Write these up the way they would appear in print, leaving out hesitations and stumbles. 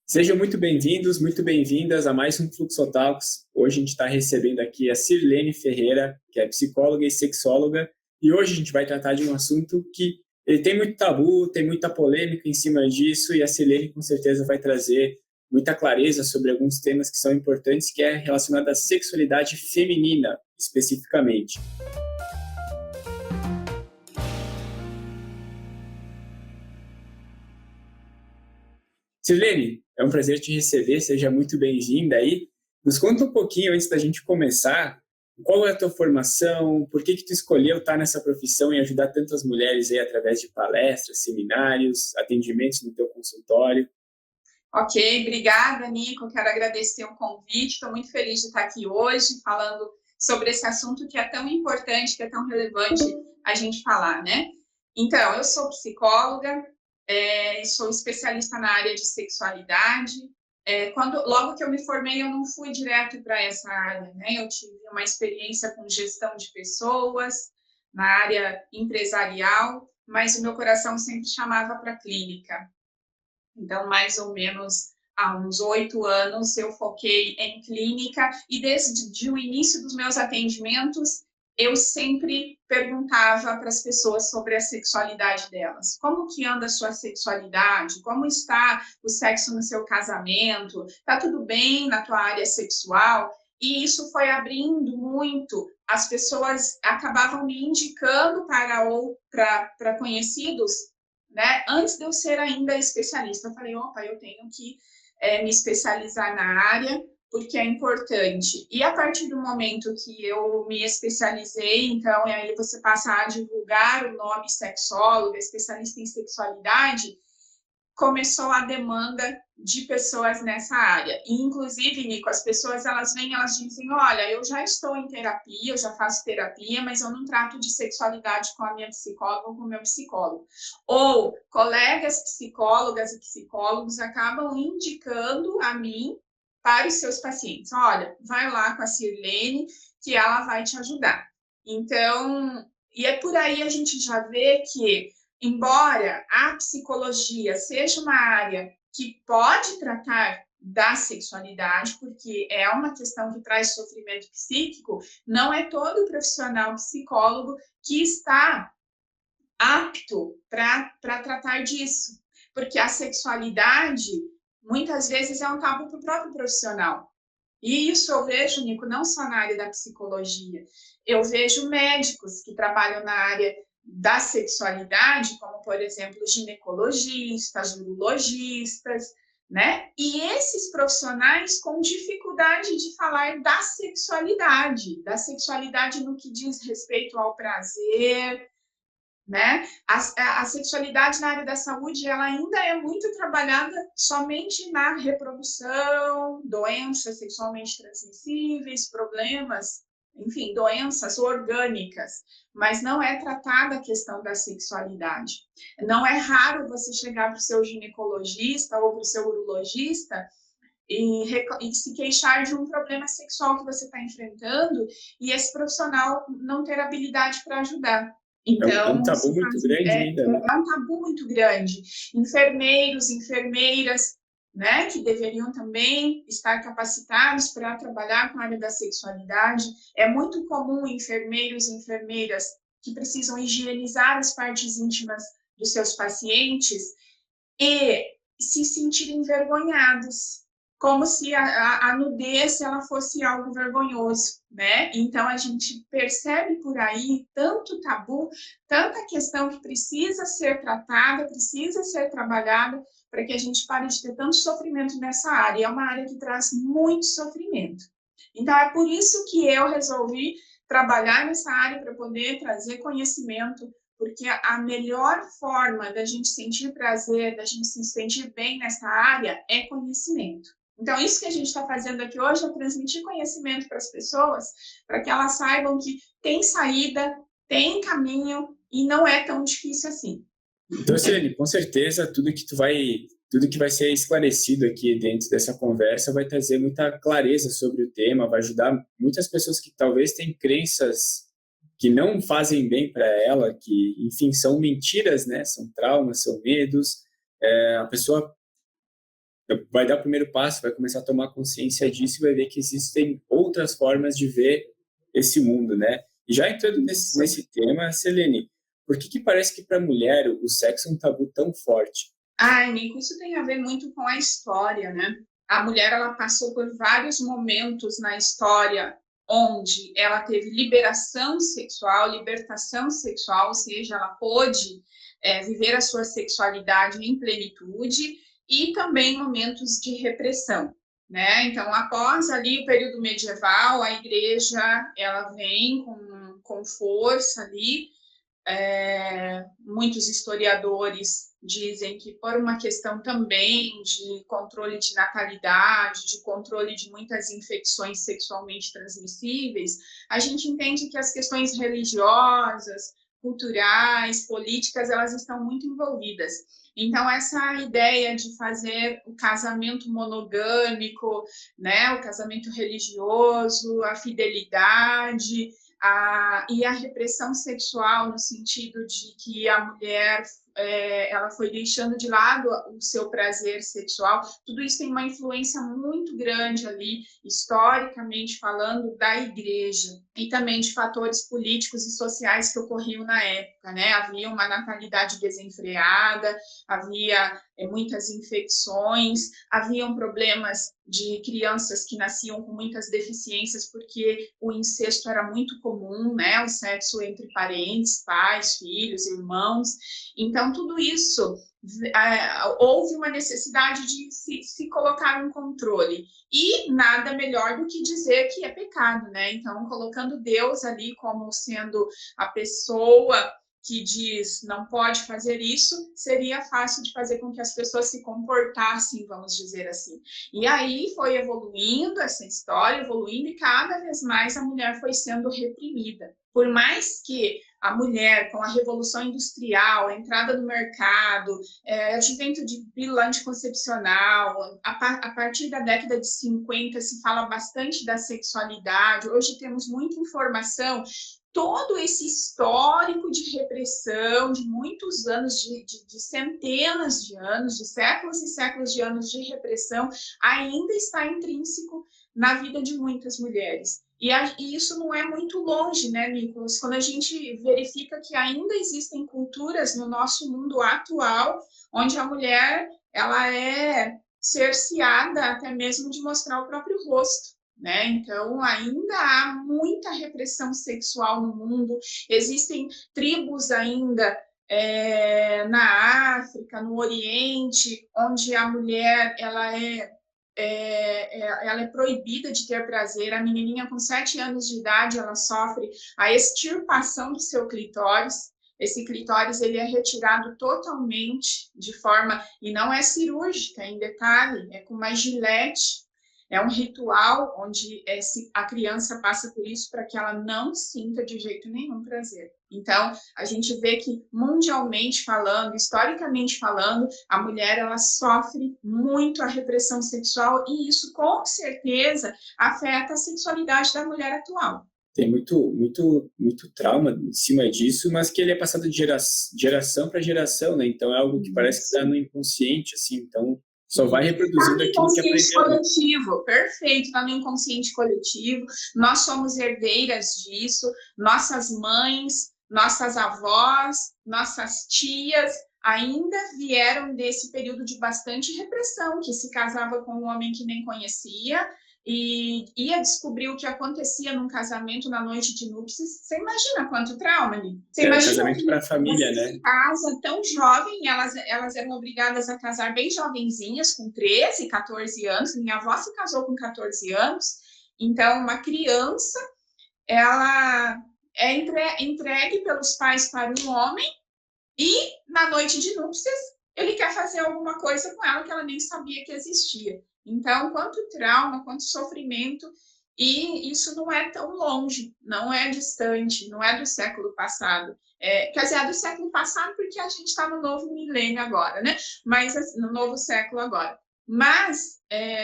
Sejam muito bem-vindos, muito bem-vindas a mais um Fluxo Talks. Hoje a gente está recebendo aqui a Sirlene Ferreira, que é psicóloga e sexóloga, e hoje a gente vai tratar de um assunto que ele tem muito tabu, tem muita polêmica em cima disso, e a Sirlene com certeza vai trazer muita clareza sobre alguns temas que são importantes, que é relacionado à sexualidade feminina, especificamente. Sirlene, é um prazer te receber, seja muito bem-vinda aí. Nos conta um pouquinho, antes da gente começar, qual é a tua formação, por que tu escolheu estar nessa profissão e ajudar tantas mulheres aí através de palestras, seminários, atendimentos no teu consultório? Ok, obrigada, Nico. Quero agradecer o convite. Estou muito feliz de estar aqui hoje falando sobre esse assunto que é tão importante, que é tão relevante a gente falar, né? Então, eu sou psicóloga, sou especialista na área de sexualidade. Logo que eu me formei, eu não fui direto para essa área, né? Eu tive uma experiência com gestão de pessoas na área empresarial, mas o meu coração sempre chamava para a clínica. Então, mais ou menos há uns 8 anos, eu foquei em clínica e desde o início dos meus atendimentos, eu sempre perguntava para as pessoas sobre a sexualidade delas. Como que anda a sua sexualidade? Como está o sexo no seu casamento? Está tudo bem na tua área sexual? E isso foi abrindo muito. As pessoas acabavam me indicando para conhecidos, né? Antes de eu ser ainda especialista, eu falei, opa, eu tenho que me especializar na área, porque é importante. E a partir do momento que eu me especializei, então, e aí você passa a divulgar o nome sexóloga, especialista em sexualidade, começou a demanda de pessoas nessa área. E, inclusive, Nico, as pessoas, elas vêm, elas dizem, olha, eu já estou em terapia, eu já faço terapia, mas eu não trato de sexualidade com a minha psicóloga ou com o meu psicólogo. Ou colegas psicólogas e psicólogos acabam indicando a mim para os seus pacientes. Olha, vai lá com a Sirlene, que ela vai te ajudar. Então, e é por aí a gente já vê que embora a psicologia seja uma área que pode tratar da sexualidade, porque é uma questão que traz sofrimento psíquico, não é todo profissional psicólogo que está apto para tratar disso, porque a sexualidade muitas vezes é um tabu para o próprio profissional. E isso eu vejo, Nico, não só na área da psicologia. Eu vejo médicos que trabalham na área da sexualidade, como, por exemplo, ginecologistas, urologistas, né? E esses profissionais com dificuldade de falar da sexualidade no que diz respeito ao prazer, né? A sexualidade na área da saúde ela ainda é muito trabalhada somente na reprodução, doenças sexualmente transmissíveis, problemas, enfim, doenças orgânicas, mas não é tratada a questão da sexualidade. Não é raro você chegar para o seu ginecologista ou para o seu urologista e se queixar de um problema sexual que você está enfrentando e esse profissional não ter habilidade para ajudar. É um Então, tabu muito grande ainda, né? é um tabu muito grande. Enfermeiros, enfermeiras, né, que deveriam também estar capacitados para trabalhar com a área da sexualidade. É muito comum enfermeiros e enfermeiras que precisam higienizar as partes íntimas dos seus pacientes e se sentirem envergonhados, como se a nudez ela fosse algo vergonhoso, né? Então a gente percebe por aí tanto tabu, tanta questão que precisa ser tratada, precisa ser trabalhada para que a gente pare de ter tanto sofrimento nessa área. É uma área que traz muito sofrimento. Então é por isso que eu resolvi trabalhar nessa área para poder trazer conhecimento, porque a melhor forma da gente sentir prazer, da gente se sentir bem nessa área é conhecimento. Então, isso que a gente está fazendo aqui hoje é transmitir conhecimento para as pessoas, para que elas saibam que tem saída, tem caminho e não é tão difícil assim. Então, Sirlene, com certeza, tudo que vai ser esclarecido aqui dentro dessa conversa vai trazer muita clareza sobre o tema, vai ajudar muitas pessoas que talvez têm crenças que não fazem bem para ela, que, enfim, são mentiras, né? São traumas, são medos. A pessoa vai dar o primeiro passo, vai começar a tomar consciência disso e vai ver que existem outras formas de ver esse mundo, né? E já entrando nesse tema, Selene, por que parece que para a mulher o sexo é um tabu tão forte? Ai, Nico, isso tem a ver muito com a história, né? A mulher, ela passou por vários momentos na história onde ela teve liberação sexual, libertação sexual, ou seja, ela pôde viver a sua sexualidade em plenitude, e também momentos de repressão, né? Então, após ali o período medieval, a igreja, ela vem com força ali. Muitos historiadores dizem que por uma questão também de controle de natalidade, de controle de muitas infecções sexualmente transmissíveis, a gente entende que as questões religiosas, culturais, políticas, elas estão muito envolvidas. Então, essa ideia de fazer o casamento monogâmico, né, o casamento religioso, a fidelidade, e a repressão sexual, no sentido de que a mulher ela foi deixando de lado o seu prazer sexual, tudo isso tem uma influência muito grande ali, historicamente falando, da igreja, e também de fatores políticos e sociais que ocorriam na época, né? Havia uma natalidade desenfreada, havia muitas infecções, haviam problemas de crianças que nasciam com muitas deficiências, porque o incesto era muito comum, né? O sexo entre parentes, pais, filhos, irmãos. Então, tudo isso, houve uma necessidade de se colocar um controle. E nada melhor do que dizer que é pecado, né? Então, colocando Deus ali como sendo a pessoa que diz não pode fazer isso, seria fácil de fazer com que as pessoas se comportassem, vamos dizer assim. E aí foi evoluindo essa história, evoluindo, e cada vez mais a mulher foi sendo reprimida. Por mais que a mulher, com a revolução industrial, a entrada no mercado, advento de pílula anticoncepcional, a partir da década de 50 se fala bastante da sexualidade, hoje temos muita informação, todo esse histórico de repressão, de muitos anos, de centenas de anos, de séculos e séculos de anos de repressão, ainda está intrínseco na vida de muitas mulheres. E isso não é muito longe, né, Nicolas? Quando a gente verifica que ainda existem culturas no nosso mundo atual onde a mulher ela é cerceada até mesmo de mostrar o próprio rosto. Né? Então, ainda há muita repressão sexual no mundo, existem tribos ainda na África, no Oriente, onde a mulher ela é proibida de ter prazer. A menininha com 7 anos de idade, ela sofre a extirpação do seu clitóris. Esse clitóris ele é retirado totalmente de forma, e não é cirúrgica, em detalhe, é com uma gilete. É um ritual onde a criança passa por isso para que ela não sinta de jeito nenhum prazer. Então, a gente vê que mundialmente falando, historicamente falando, a mulher ela sofre muito a repressão sexual, e isso com certeza afeta a sexualidade da mulher atual. Tem muito trauma em cima disso, mas que ele é passado de geração para geração, né? Então é algo que parece que está no inconsciente, assim. Então só vai reproduzindo aquilo que aprendeu. No inconsciente coletivo, perfeito, está no inconsciente coletivo. Nós somos herdeiras disso, nossas mães, nossas avós, nossas tias ainda vieram desse período de bastante repressão, que se casava com um homem que nem conhecia e ia descobrir o que acontecia num casamento na noite de núpcias. Você imagina quanto trauma ali? Você imagina casamento para a família, né? Casa tão jovem, elas eram obrigadas a casar bem jovenzinhas, com 13, 14 anos. Minha avó se casou com 14 anos. Então, uma criança, ela é entregue pelos pais para um homem, e na noite de núpcias ele quer fazer alguma coisa com ela que ela nem sabia que existia. Então, quanto trauma, quanto sofrimento, e isso não é tão longe, não é distante, não é do século passado. Quer dizer, é do século passado porque a gente está no novo milênio agora, né? Mas no novo século agora. Mas,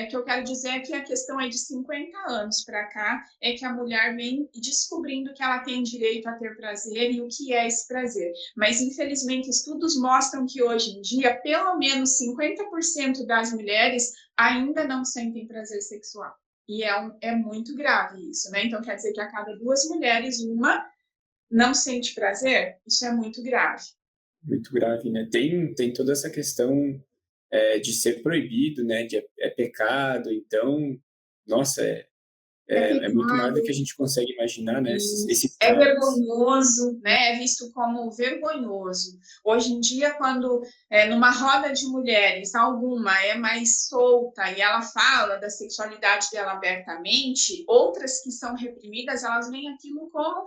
o que eu quero dizer é que a questão é de 50 anos para cá, é que a mulher vem descobrindo que ela tem direito a ter prazer e o que é esse prazer. Mas, infelizmente, estudos mostram que hoje em dia, pelo menos 50% das mulheres ainda não sentem prazer sexual. E é muito grave isso, né? Então, quer dizer que a cada 2 mulheres, uma não sente prazer? Isso é muito grave. Muito grave, né? Tem toda essa questão de ser proibido, né? É pecado, então, nossa, é muito mais do que a gente consegue imaginar, né? Esses É traumas. vergonhoso, né? É visto como vergonhoso. Hoje em dia, quando numa roda de mulheres, alguma é mais solta e ela fala da sexualidade dela abertamente, outras que são reprimidas, elas veem aquilo como,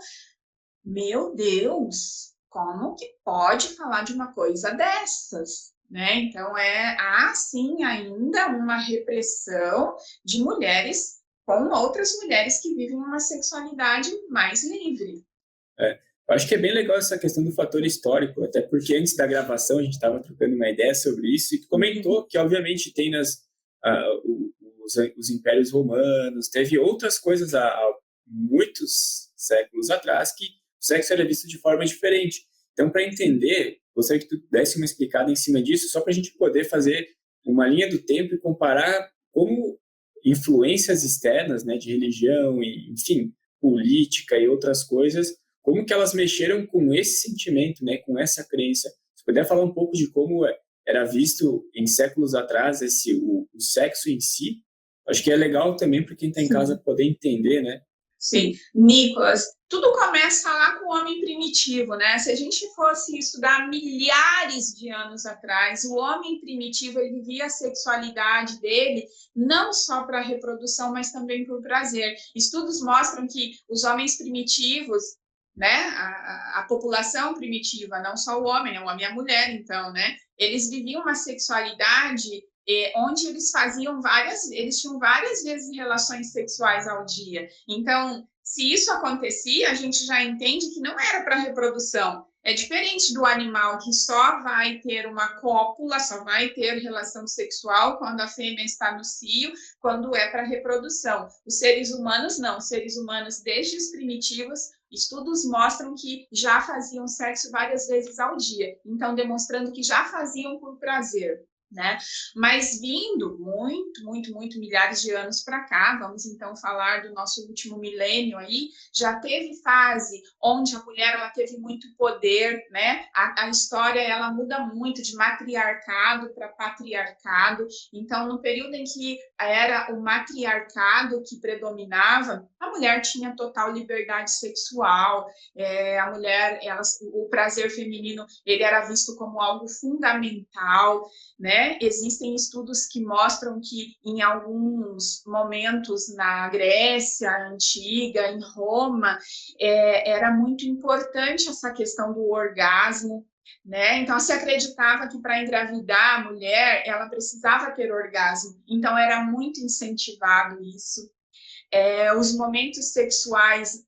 meu Deus, como que pode falar de uma coisa dessas? Né? Então, há sim ainda uma repressão de mulheres com outras mulheres que vivem uma sexualidade mais livre. Eu acho que é bem legal essa questão do fator histórico, até porque antes da gravação a gente estava trocando uma ideia sobre isso e tu comentou que, obviamente, tem os impérios romanos, teve outras coisas há muitos séculos atrás que o sexo era visto de forma diferente. Então, para entender, gostaria que tu desse uma explicada em cima disso, só para a gente poder fazer uma linha do tempo e comparar como influências externas, né, de religião, e, enfim, política e outras coisas, como que elas mexeram com esse sentimento, né, com essa crença. Se puder falar um pouco de como era visto em séculos atrás o sexo em si, acho que é legal também para quem está em casa poder entender, né? Sim, Nicolas, tudo começa lá com o homem primitivo, né? Se a gente fosse estudar milhares de anos atrás, o homem primitivo ele vivia a sexualidade dele não só para reprodução, mas também por prazer. Estudos mostram que os homens primitivos, né, a população primitiva, não só o homem e a mulher, então, né, eles viviam uma sexualidade onde eles tinham várias vezes relações sexuais ao dia. Então, se isso acontecia, a gente já entende que não era para reprodução. É diferente do animal que só vai ter uma cópula, só vai ter relação sexual quando a fêmea está no cio, quando é para reprodução. Os seres humanos não. Os seres humanos, desde os primitivos, estudos mostram que já faziam sexo várias vezes ao dia. Então, demonstrando que já faziam por prazer. Né? Mas vindo muito milhares de anos para cá, vamos então falar do nosso último milênio aí, já teve fase onde a mulher ela teve muito poder, né? A história ela muda muito de matriarcado para patriarcado. Então, no período em que era o matriarcado que predominava, a mulher tinha total liberdade sexual, a mulher, o prazer feminino, ele era visto como algo fundamental, né? Existem estudos que mostram que em alguns momentos na Grécia Antiga, em Roma, era muito importante essa questão do orgasmo, né? Então se acreditava que para engravidar a mulher ela precisava ter orgasmo, então era muito incentivado isso. Os momentos sexuais,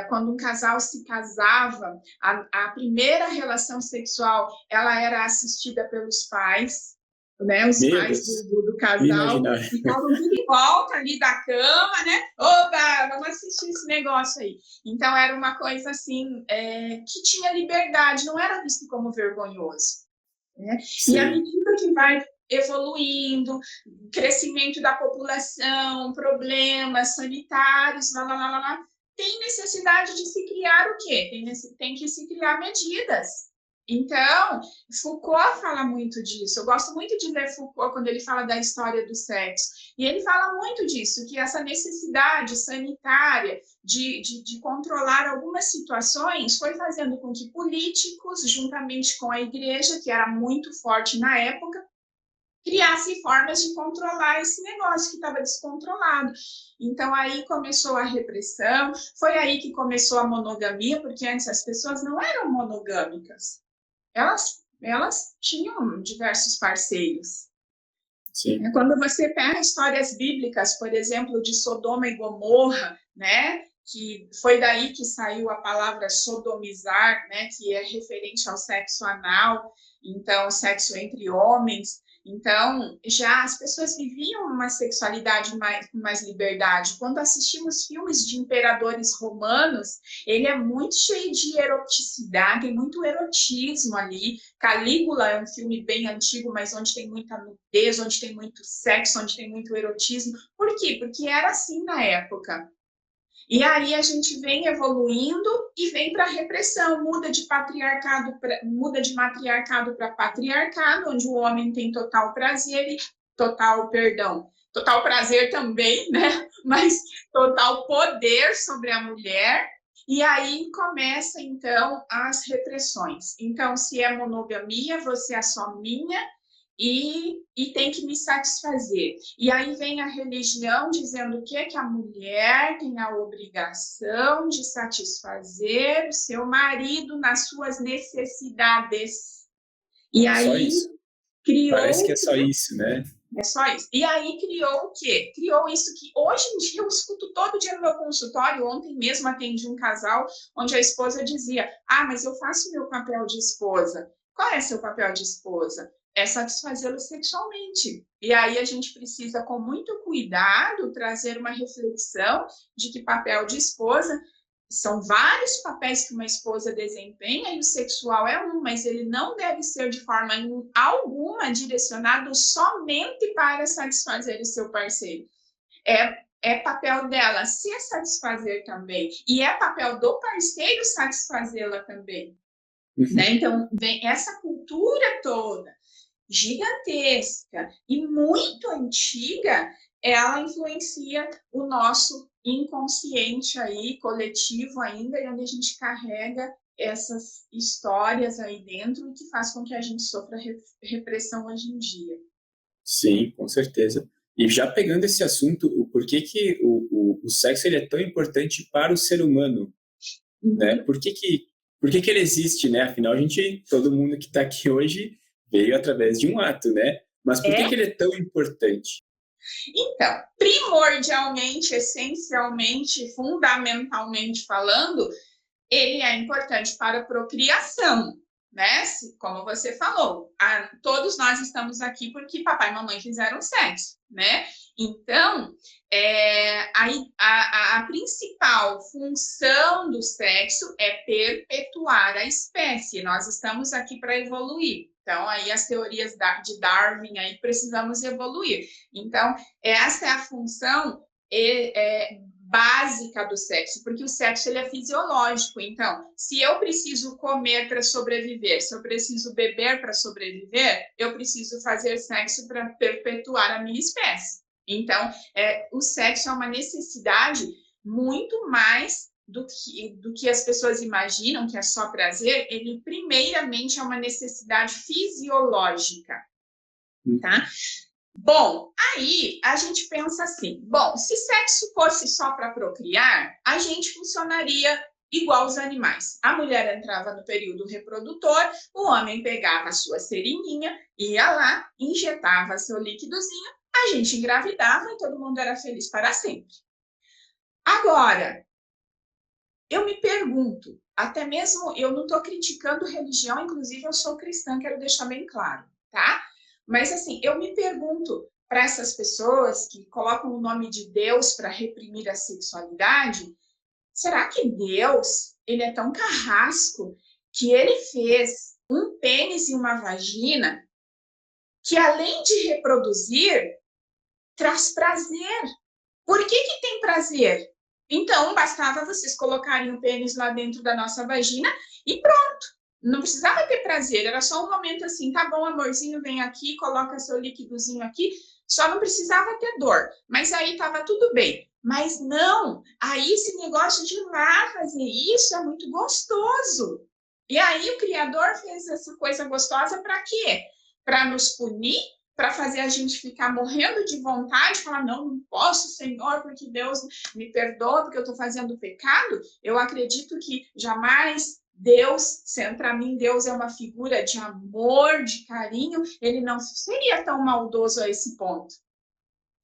quando um casal se casava, a primeira relação sexual ela era assistida pelos pais, né? Os Meu pais Deus, do casal imaginar. ficavam tudo em volta ali da cama, né? Opa, vamos assistir esse negócio aí. Então era uma coisa assim que tinha liberdade, não era visto como vergonhoso. Né? E à medida que vai evoluindo, crescimento da população, problemas sanitários, tem necessidade de se criar o quê? Tem que se criar medidas. Então, Foucault fala muito disso. Eu gosto muito de ler Foucault quando ele fala da história do sexo. E ele fala muito disso, que essa necessidade sanitária de controlar algumas situações foi fazendo com que políticos, juntamente com a igreja, que era muito forte na época, criassem formas de controlar esse negócio que estava descontrolado. Então, aí começou a repressão, foi aí que começou a monogamia, porque antes as pessoas não eram monogâmicas. Elas tinham diversos parceiros. Sim. Quando você pega histórias bíblicas, por exemplo, de Sodoma e Gomorra, né, que foi daí que saiu a palavra sodomizar, né, que é referente ao sexo anal, então, sexo entre homens. Então, já as pessoas viviam uma sexualidade com mais liberdade. Quando assistimos filmes de imperadores romanos, ele é muito cheio de eroticidade, tem muito erotismo ali. Calígula é um filme bem antigo, mas onde tem muita nudez, onde tem muito sexo, onde tem muito erotismo. Por quê? Porque era assim na época. E aí a gente vem evoluindo e vem para a repressão, muda de matriarcado para patriarcado, onde o homem tem total prazer, total prazer também, né? Mas total poder sobre a mulher. E aí começa então as repressões. Então, se é monogamia, você é só minha, e tem que me satisfazer. E aí vem a religião dizendo o quê? Que a mulher tem a obrigação de satisfazer o seu marido nas suas necessidades. E aí só isso. criou... Parece que é só isso, né? É só isso. E aí criou o quê? Criou isso que hoje em dia eu escuto todo dia no meu consultório. Ontem mesmo atendi um casal onde a esposa dizia: ah, mas eu faço meu papel de esposa. Qual é seu papel de esposa? É satisfazê-lo sexualmente. E aí a gente precisa, com muito cuidado, trazer uma reflexão de que papel de esposa são vários papéis que uma esposa desempenha e o sexual é um, mas ele não deve ser de forma alguma direcionado somente para satisfazer o seu parceiro. É papel dela se satisfazer também, e é papel do parceiro satisfazê-la também. Né? Então, vem essa cultura toda, gigantesca e muito antiga, ela influencia o nosso inconsciente aí, coletivo ainda, e onde a gente carrega essas histórias aí dentro e que faz com que a gente sofra repressão hoje em dia. Sim, com certeza. E já pegando esse assunto, o porquê que o sexo ele é tão importante para o ser humano, né? Por que ele existe, né? Afinal, todo mundo que está aqui hoje veio através de um ato, né? Mas por que ele é tão importante? Então, primordialmente, essencialmente, fundamentalmente falando, ele é importante para a procriação, né? Como você falou, todos nós estamos aqui porque papai e mamãe fizeram sexo, né? Então, a principal função do sexo é perpetuar a espécie. Nós estamos aqui para evoluir. Então, aí as teorias de Darwin, aí precisamos evoluir. Então, essa é a função básica do sexo, porque o sexo ele é fisiológico. Então, se eu preciso comer para sobreviver, se eu preciso beber para sobreviver, eu preciso fazer sexo para perpetuar a minha espécie. Então, o sexo é uma necessidade muito mais do que as pessoas imaginam, que é só prazer. Ele, primeiramente, é uma necessidade fisiológica, tá? Bom, aí a gente pensa assim, bom, se sexo fosse só para procriar, a gente funcionaria igual os animais. A mulher entrava no período reprodutor, o homem pegava a sua seringuinha, ia lá, injetava seu líquidozinho, a gente engravidava e todo mundo era feliz para sempre. Agora, eu me pergunto, até mesmo, eu não estou criticando religião, inclusive eu sou cristã, quero deixar bem claro, tá? Mas assim, eu me pergunto para essas pessoas que colocam o nome de Deus para reprimir a sexualidade, será que Deus, ele é tão carrasco que ele fez um pênis e uma vagina que, além de reproduzir, traz prazer? Por que tem prazer? Então, bastava vocês colocarem o pênis lá dentro da nossa vagina e pronto. Não precisava ter prazer, era só um momento assim, tá bom, amorzinho, vem aqui, coloca seu líquidozinho aqui, só não precisava ter dor. Mas aí tava tudo bem. Mas não, aí esse negócio de ir lá fazer isso é muito gostoso. E aí o Criador fez essa coisa gostosa para quê? Para nos punir? Para fazer a gente ficar morrendo de vontade, falar, não posso, Senhor, porque Deus me perdoa, porque eu estou fazendo pecado? Eu acredito que jamais Deus, para mim, Deus é uma figura de amor, de carinho, ele não seria tão maldoso a esse ponto.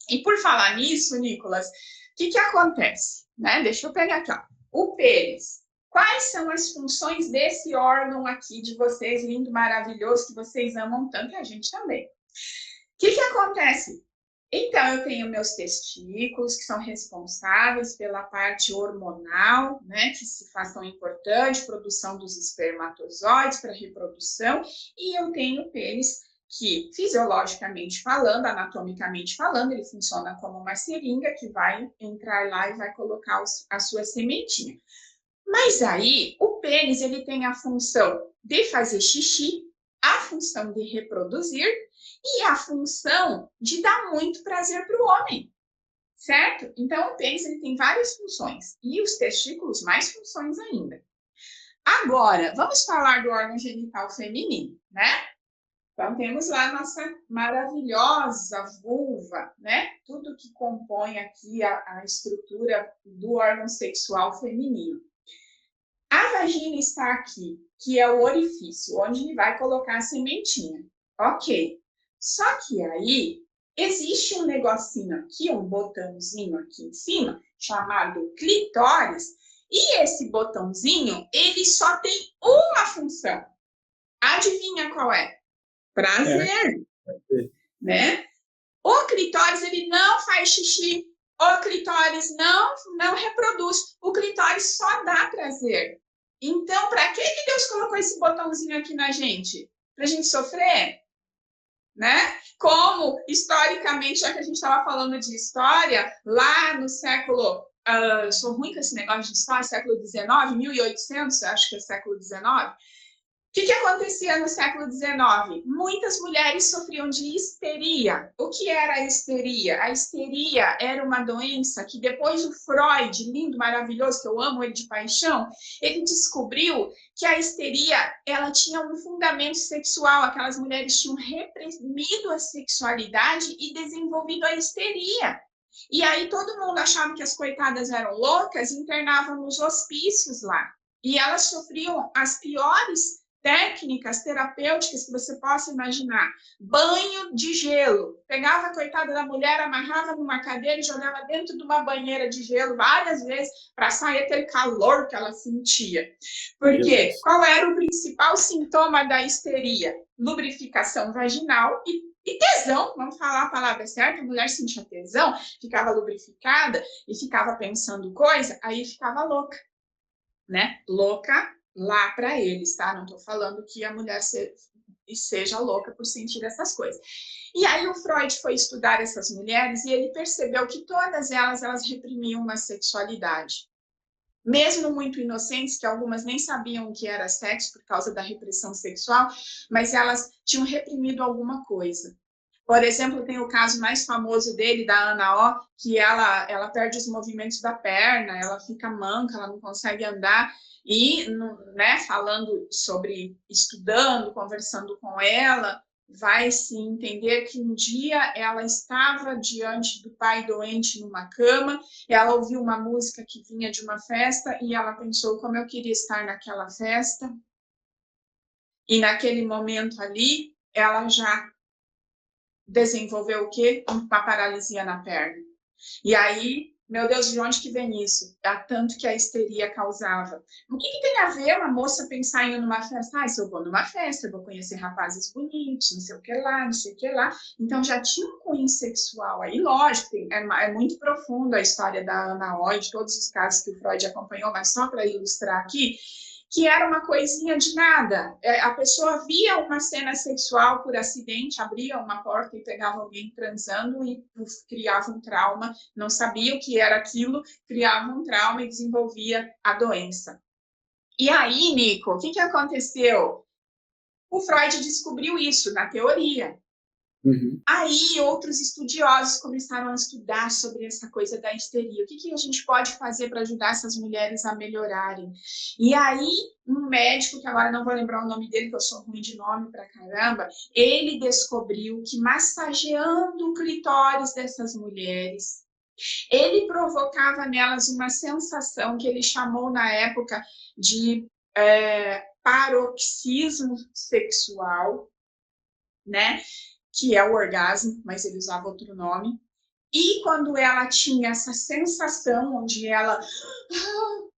E por falar nisso, Nicolas, o que acontece? Né? Deixa eu pegar aqui, ó. O pênis. Quais são as funções desse órgão aqui de vocês, lindo, maravilhoso, que vocês amam tanto e a gente também? que acontece? Então, eu tenho meus testículos, que são responsáveis pela parte hormonal, né, que se faz tão importante, produção dos espermatozoides para reprodução, e eu tenho o pênis, que fisiologicamente falando, anatomicamente falando, ele funciona como uma seringa que vai entrar lá e vai colocar a sua sementinha. Mas aí, o pênis, ele tem a função de fazer xixi, a função de reproduzir e a função de dar muito prazer para o homem, certo? Então, o pênis, ele tem várias funções e os testículos mais funções ainda. Agora, vamos falar do órgão genital feminino, né? Então, temos lá a nossa maravilhosa vulva, né? Tudo que compõe aqui a estrutura do órgão sexual feminino. A vagina está aqui, que é o orifício, onde vai colocar a sementinha. Ok. Só que aí existe um negocinho aqui, um botãozinho aqui em cima, chamado clitóris, e esse botãozinho, ele só tem uma função. Adivinha qual é? Prazer. Né? O clitóris, ele não faz xixi. O clitóris não reproduz. O clitóris só dá prazer. Então, para que Deus colocou esse botãozinho aqui na gente? Para a gente sofrer? Né? Como, historicamente, já que a gente estava falando de história, lá no século... sou ruim com esse negócio de história, século XIX, 1800, acho que é século XIX. O que acontecia no século XIX? Muitas mulheres sofriam de histeria. O que era a histeria? A histeria era uma doença que depois o Freud, lindo, maravilhoso, que eu amo ele de paixão, ele descobriu que a histeria, ela tinha um fundamento sexual. Aquelas mulheres tinham reprimido a sexualidade e desenvolvido a histeria. E aí todo mundo achava que as coitadas eram loucas, internavam nos hospícios lá. E elas sofriam as piores técnicas terapêuticas que você possa imaginar. Banho de gelo. Pegava a coitada da mulher, amarrava numa cadeira e jogava dentro de uma banheira de gelo várias vezes para sair aquele calor que ela sentia. Porque qual era o principal sintoma da histeria? Lubrificação vaginal e tesão, vamos falar a palavra certa, a mulher sentia tesão, ficava lubrificada e ficava pensando coisa, aí ficava louca, né? Louca lá para eles, tá? Não estou falando que a mulher seja louca por sentir essas coisas. E aí o Freud foi estudar essas mulheres e ele percebeu que todas elas reprimiam uma sexualidade. Mesmo muito inocentes, que algumas nem sabiam o que era sexo por causa da repressão sexual, mas elas tinham reprimido alguma coisa. Por exemplo, tem o caso mais famoso dele, da Ana O, que ela perde os movimentos da perna, ela fica manca, ela não consegue andar. E, né, falando sobre, estudando, conversando com ela, vai se entender que um dia ela estava diante do pai doente numa cama, ela ouviu uma música que vinha de uma festa e ela pensou como eu queria estar naquela festa. E naquele momento ali, ela já desenvolveu o quê? Uma paralisia na perna. E aí, meu Deus, de onde que vem isso? Há tanto que a histeria causava. O que tem a ver uma moça pensar em ir numa festa? Se eu vou numa festa, eu vou conhecer rapazes bonitos, não sei o que lá, não sei o que lá. Então, já tinha um cunho sexual aí. Lógico, é muito profundo a história da Ana O, de todos os casos que o Freud acompanhou, mas só para ilustrar aqui, que era uma coisinha de nada. A pessoa via uma cena sexual por acidente, abria uma porta e pegava alguém transando e criava um trauma, não sabia o que era aquilo, criava um trauma e desenvolvia a doença. E aí, Nico, o que aconteceu? O Freud descobriu isso na teoria. Uhum. Aí outros estudiosos começaram a estudar sobre essa coisa da histeria. O que a gente pode fazer para ajudar essas mulheres a melhorarem? E aí um médico, que agora não vou lembrar o nome dele, que eu sou ruim de nome pra caramba, ele descobriu que massageando o clitóris dessas mulheres, ele provocava nelas uma sensação que ele chamou na época de paroxismo sexual, né? Que é o orgasmo, mas ele usava outro nome. E quando ela tinha essa sensação, onde ela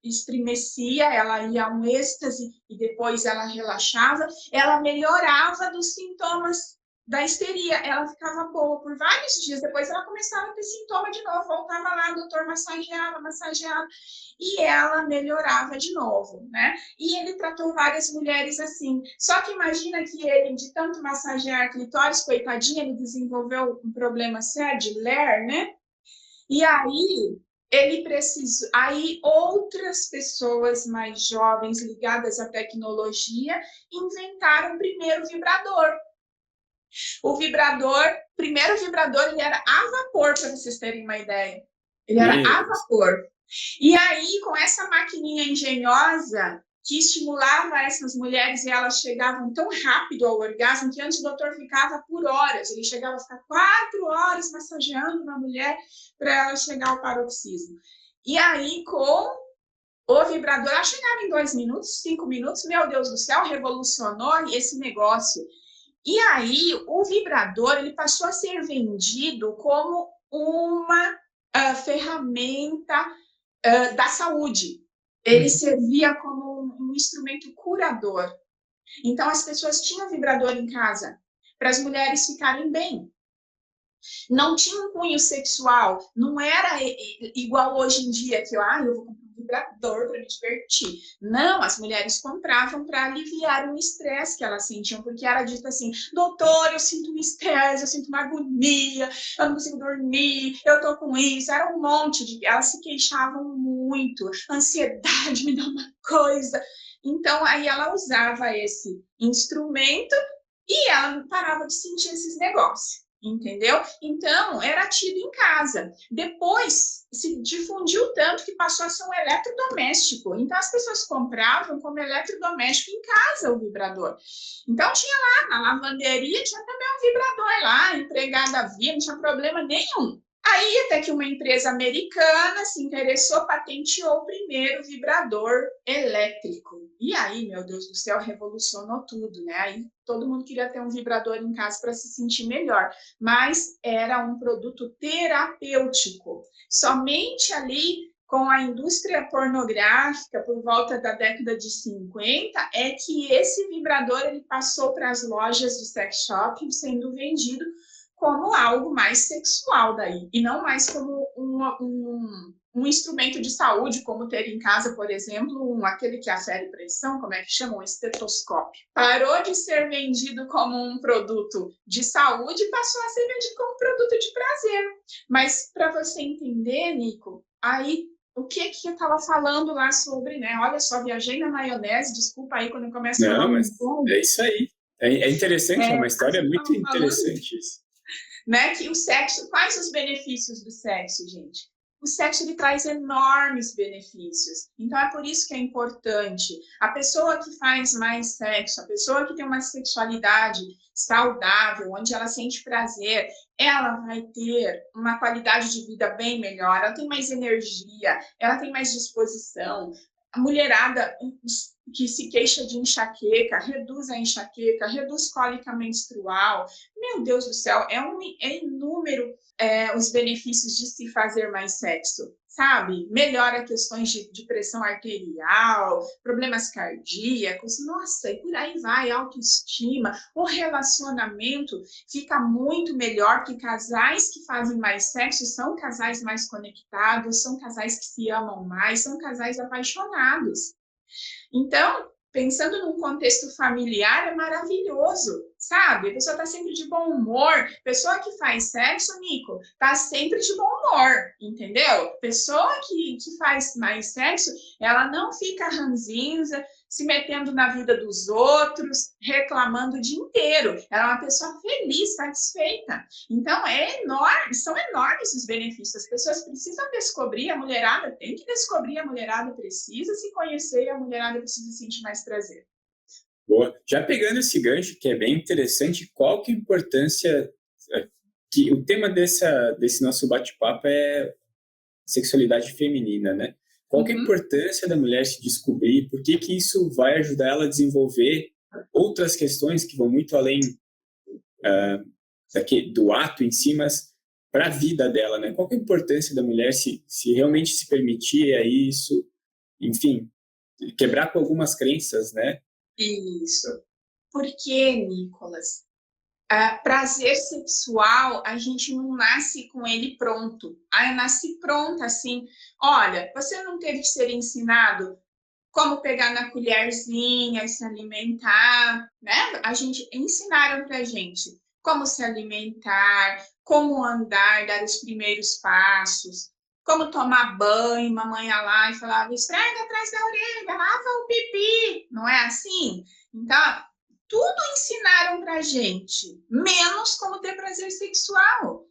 estremecia, ela ia a um êxtase e depois ela relaxava, ela melhorava dos sintomas da histeria. Ela ficava boa por vários dias, depois ela começava a ter sintoma de novo, voltava lá, o doutor massageava, e ela melhorava de novo, né? E ele tratou várias mulheres assim. Só que imagina que ele, de tanto massagear a clitóris, coitadinha, ele desenvolveu um problema sério de ler, né? E aí ele precisou. Aí outras pessoas mais jovens ligadas à tecnologia inventaram o primeiro vibrador. O vibrador, primeiro vibrador, ele era a vapor, para vocês terem uma ideia. Ele era a vapor. E aí, com essa maquininha engenhosa que estimulava essas mulheres e elas chegavam tão rápido ao orgasmo que antes o doutor ficava por horas. Ele chegava a ficar 4 horas massageando uma mulher para ela chegar ao paroxismo. E aí, com o vibrador, ela chegava em 2 minutos, 5 minutos. Meu Deus do céu, revolucionou esse negócio. E aí, o vibrador ele passou a ser vendido como uma ferramenta da saúde. Ele servia como um instrumento curador. Então, as pessoas tinham vibrador em casa para as mulheres ficarem bem. Não tinha um cunho sexual. Não era igual hoje em dia, que eu vou comprar um vibrador para me divertir. Não, as mulheres compravam para aliviar o estresse que elas sentiam, porque era dito assim, doutor, eu sinto um estresse, eu sinto uma agonia, eu não consigo dormir, eu tô com isso. Era um monte de... Elas se queixavam muito, ansiedade me dá uma coisa. Então, aí ela usava esse instrumento e ela não parava de sentir esses negócios. Entendeu? Então, era tido em casa. Depois, se difundiu tanto que passou a ser um eletrodoméstico. Então, as pessoas compravam como eletrodoméstico em casa o vibrador. Então, tinha lá, na lavanderia, tinha também um vibrador lá, a empregada via, não tinha problema nenhum. Aí, até que uma empresa americana se interessou, patenteou o primeiro vibrador elétrico. E aí, meu Deus do céu, revolucionou tudo, né? Aí todo mundo queria ter um vibrador em casa para se sentir melhor. Mas era um produto terapêutico. Somente ali com a indústria pornográfica, por volta da década de 50, é que esse vibrador ele passou para as lojas de sex shop sendo vendido como algo mais sexual daí, e não mais como um instrumento de saúde, como ter em casa, por exemplo, aquele que afere pressão, como é que chama? Um estetoscópio. Parou de ser vendido como um produto de saúde e passou a ser vendido como um produto de prazer. Mas, para você entender, Nico, aí o que eu estava falando lá sobre, né? Olha só, viajei na maionese, desculpa aí quando eu começo a falar. Não, mas é isso aí. É interessante, é uma história muito interessante isso. Né, que o sexo, quais os benefícios do sexo, gente? O sexo ele traz enormes benefícios. Então é por isso que é importante. A pessoa que faz mais sexo, a pessoa que tem uma sexualidade saudável, onde ela sente prazer, ela vai ter uma qualidade de vida bem melhor, ela tem mais energia, ela tem mais disposição. A mulherada que se queixa de enxaqueca, reduz a enxaqueca, reduz cólica menstrual. Meu Deus do céu, é inúmero os benefícios de se fazer mais sexo, sabe? Melhora questões de pressão arterial, problemas cardíacos, nossa, e por aí vai, autoestima. O relacionamento fica muito melhor, que casais que fazem mais sexo são casais mais conectados, são casais que se amam mais, são casais apaixonados. Então, pensando num contexto familiar, é maravilhoso, sabe? A pessoa está sempre de bom humor. Pessoa que faz sexo, Nico, está sempre de bom humor, entendeu? Pessoa que faz mais sexo, ela não fica ranzinza, se metendo na vida dos outros, reclamando o dia inteiro. Ela é uma pessoa feliz, satisfeita. Então, são enormes os benefícios. As pessoas precisam descobrir, a mulherada tem que descobrir, a mulherada precisa se conhecer e a mulherada precisa sentir mais prazer. Boa. Já pegando esse gancho, que é bem interessante, qual que é a importância... que o tema desse nosso bate-papo é sexualidade feminina, né? Qual que é a importância da mulher se descobrir? Por que isso vai ajudar ela a desenvolver outras questões que vão muito além do ato em si, mas para a vida dela, né? Qual que é a importância da mulher se realmente se permitir a isso? Enfim, quebrar com algumas crenças, né? Isso. Por que, Nicolas? prazer sexual, a gente não nasce com ele pronto. Eu nasci pronta, assim. Olha, você não teve que ser ensinado como pegar na colherzinha e se alimentar, né? Ensinaram pra gente como se alimentar, como andar, dar os primeiros passos, como tomar banho, mamãe ia lá e falava, esfrega atrás da orelha, lava o pipi, não é assim? Então, tudo ensinaram pra gente, menos como ter prazer sexual.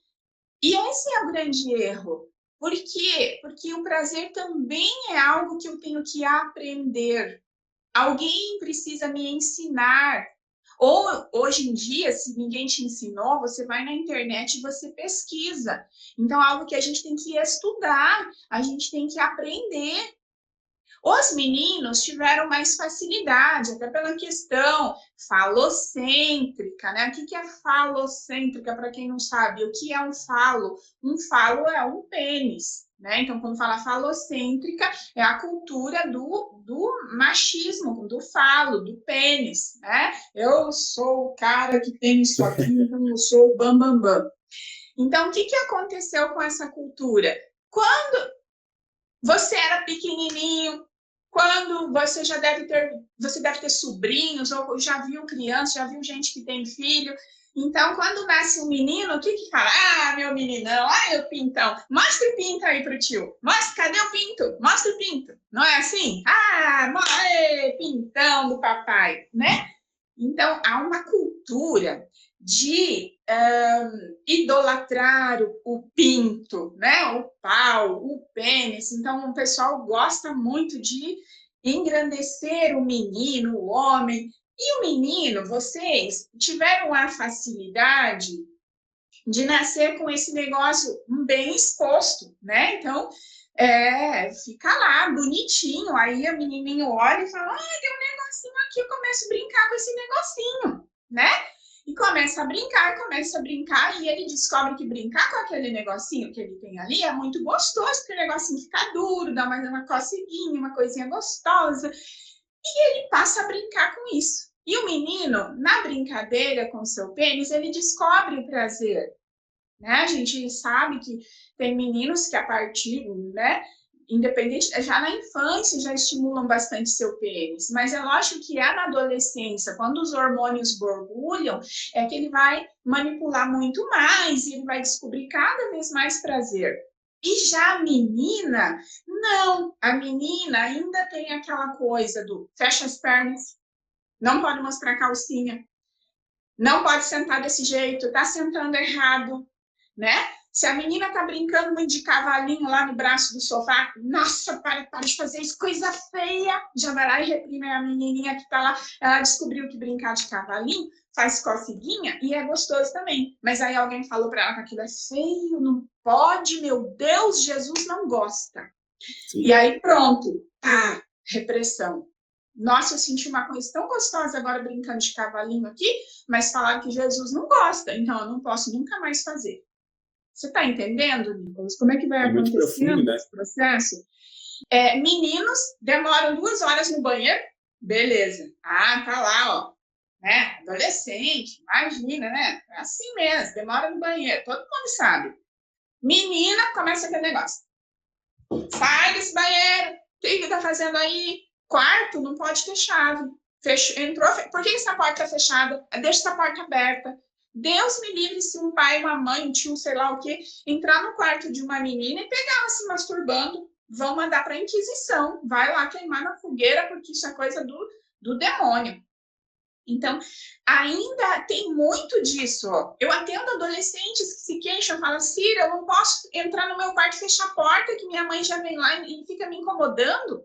E esse é o grande erro. Por quê? Porque o prazer também é algo que eu tenho que aprender. Alguém precisa me ensinar. Ou, hoje em dia, se ninguém te ensinou, você vai na internet e você pesquisa. Então, é algo que a gente tem que estudar, a gente tem que aprender. Os meninos tiveram mais facilidade, até pela questão falocêntrica, né? O que é falocêntrica, para quem não sabe? O que é um falo? Um falo é um pênis, né? Então, quando fala falocêntrica, é a cultura do machismo, do falo, do pênis, né? Eu sou o cara que tem isso aqui, então eu sou o bambambam. Bam, bam. Então, o que aconteceu com essa cultura? Quando você era pequenininho, quando você deve ter sobrinhos, ou já viu criança, já viu gente que tem filho. Então, quando nasce um menino, o que fala? Ah, meu meninão, ah, meu pintão. Mostra o pinto aí pro tio. Mostra, cadê o pinto? Mostra o pinto. Não é assim? Ah, pintão do papai, né? Então, há uma cultura de idolatrar o pinto, né? O pau, o pênis. Então, o pessoal gosta muito de engrandecer o menino, o homem. E o menino, vocês tiveram a facilidade de nascer com esse negócio bem exposto, né? Então, fica lá, bonitinho. Aí a menininho olha e fala, tem um negocinho aqui, eu começo a brincar com esse negocinho, né? E começa a brincar, e ele descobre que brincar com aquele negocinho que ele tem ali é muito gostoso, porque o negocinho fica duro, dá mais uma coceguinha, uma coisinha gostosa, e ele passa a brincar com isso. E o menino, na brincadeira com o seu pênis, ele descobre o prazer, né? A gente sabe que tem meninos que a partir, né, independente, já na infância já estimulam bastante seu pênis, mas é lógico que é na adolescência, quando os hormônios borbulham, é que ele vai manipular muito mais e ele vai descobrir cada vez mais prazer. E já a menina, não, a menina ainda tem aquela coisa do fecha as pernas, não pode mostrar calcinha, não pode sentar desse jeito, tá sentando errado, né? Se a menina tá brincando muito de cavalinho lá no braço do sofá, nossa, para de fazer isso, coisa feia. Já vai lá e reprime a menininha que tá lá. Ela descobriu que brincar de cavalinho faz coceguinha e é gostoso também. Mas aí alguém falou para ela que aquilo é feio, não pode, meu Deus, Jesus não gosta. Sim. E aí pronto, repressão. Nossa, eu senti uma coisa tão gostosa agora brincando de cavalinho aqui, mas falaram que Jesus não gosta, então eu não posso nunca mais fazer. Você está entendendo, Nicolas? Como é que vai acontecendo esse processo? Meninos demoram 2 horas no banheiro, beleza. Tá lá, ó. Né? Adolescente, imagina, né? É assim mesmo, demora no banheiro, todo mundo sabe. Menina, começa aquele negócio. Sai desse banheiro, o que está fazendo aí? Quarto não pode ter chave. Entrou, por que essa porta está fechada? Deixa essa porta aberta. Deus me livre se um pai, uma mãe, um tio, sei lá o quê, entrar no quarto de uma menina e pegar ela se masturbando, vão mandar para a Inquisição. Vai lá queimar na fogueira, porque isso é coisa do demônio. Então, ainda tem muito disso. Ó. Eu atendo adolescentes que se queixam, falam, Cira, eu não posso entrar no meu quarto e fechar a porta, que minha mãe já vem lá e fica me incomodando.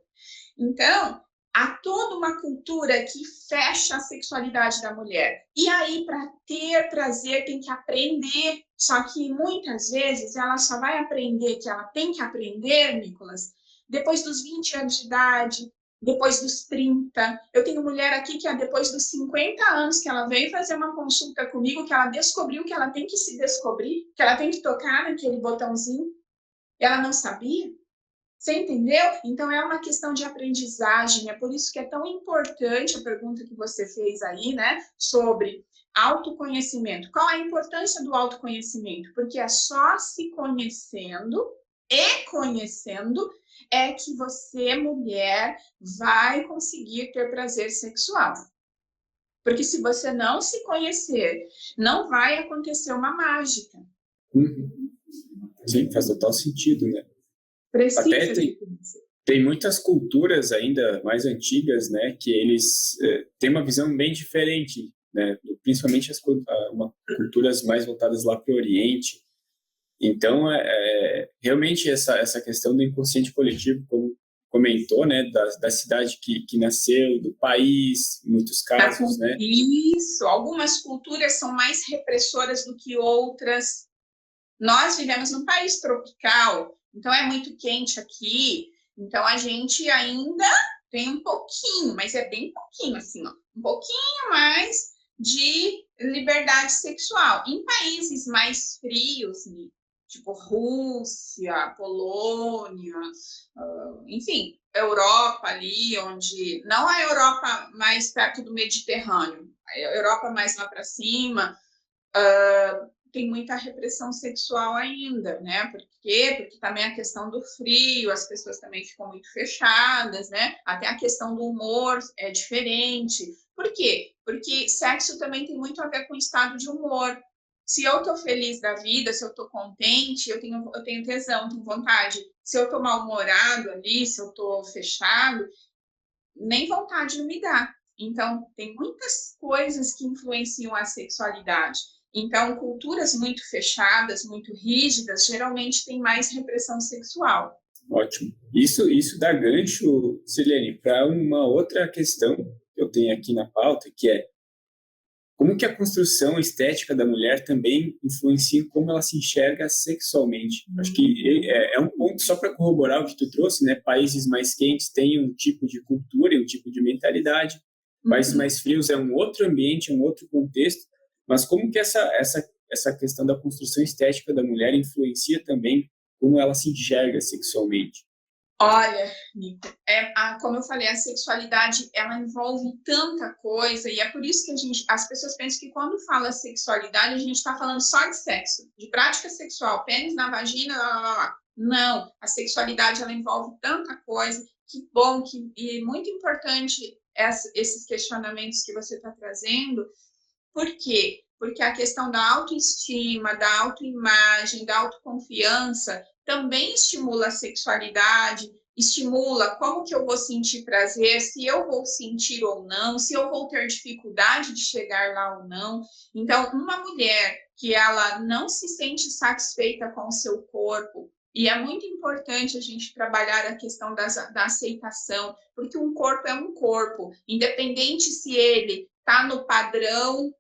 Então, há toda uma cultura que fecha a sexualidade da mulher. E aí, para ter prazer, tem que aprender. Só que, muitas vezes, ela só vai aprender que ela tem que aprender, Nicolas, depois dos 20 anos de idade, depois dos 30. Eu tenho mulher aqui que depois dos 50 anos que ela veio fazer uma consulta comigo, que ela descobriu que ela tem que se descobrir, que ela tem que tocar naquele botãozinho. Ela não sabia. Você entendeu? Então, é uma questão de aprendizagem, é por isso que é tão importante a pergunta que você fez aí, né, sobre Autoconhecimento. Qual a importância do autoconhecimento? Porque é só se conhecendo e conhecendo é que você, mulher, vai conseguir ter prazer sexual. Porque se você não se conhecer, não vai acontecer uma mágica. Uhum. Sim, faz total sentido, né? Precisa Até tem muitas culturas ainda mais antigas, né, que eles têm uma visão bem diferente, né, principalmente uma culturas mais voltadas lá para o Oriente. Então, realmente essa questão do inconsciente coletivo, como comentou, né, da cidade que nasceu, do país, em muitos casos, né? Isso, algumas culturas são mais repressoras do que outras. Nós vivemos num país tropical, então é muito quente aqui, então a gente ainda tem um pouquinho, mas é bem pouquinho, assim, ó, um pouquinho mais de liberdade sexual. Em países mais frios, tipo Rússia, Polônia, enfim, Europa ali, onde não a Europa mais perto do Mediterrâneo, a Europa mais lá para cima, tem muita repressão sexual ainda, né? Por quê? Porque também a questão do frio, as pessoas também ficam muito fechadas, né? Até a questão do humor é diferente. Por quê? Porque sexo também tem muito a ver com o estado de humor. Se eu tô feliz da vida, se eu tô contente, eu tenho tesão, tenho vontade. Se eu tô mal-humorado ali, se eu tô fechado, nem vontade não me dá. Então, tem muitas coisas que influenciam a sexualidade. Então, culturas muito fechadas, muito rígidas, geralmente têm mais repressão sexual. Ótimo. Isso dá gancho, Silene, para uma outra questão que eu tenho aqui na pauta, que é como que a construção estética da mulher também influencia em como ela se enxerga sexualmente. Acho que é um ponto só para corroborar o que tu trouxe, né? Países mais quentes têm um tipo de cultura e um tipo de mentalidade. Países mais frios é um outro ambiente, um outro contexto. Mas como que essa questão da construção estética da mulher influencia também como ela se enxerga sexualmente? Olha, Nico, como eu falei, a sexualidade ela envolve tanta coisa e é por isso que as pessoas pensam que quando fala sexualidade a gente está falando só de sexo, de prática sexual, pênis na vagina, lá, lá, lá. Não, a sexualidade ela envolve tanta coisa. Que bom e muito importante esses questionamentos que você está trazendo. Por quê? Porque a questão da autoestima, da autoimagem, da autoconfiança também estimula a sexualidade, estimula como que eu vou sentir prazer, se eu vou sentir ou não, se eu vou ter dificuldade de chegar lá ou não. Então, uma mulher que ela não se sente satisfeita com o seu corpo, e é muito importante a gente trabalhar a questão da aceitação, porque um corpo é um corpo, independente se ele está no padrão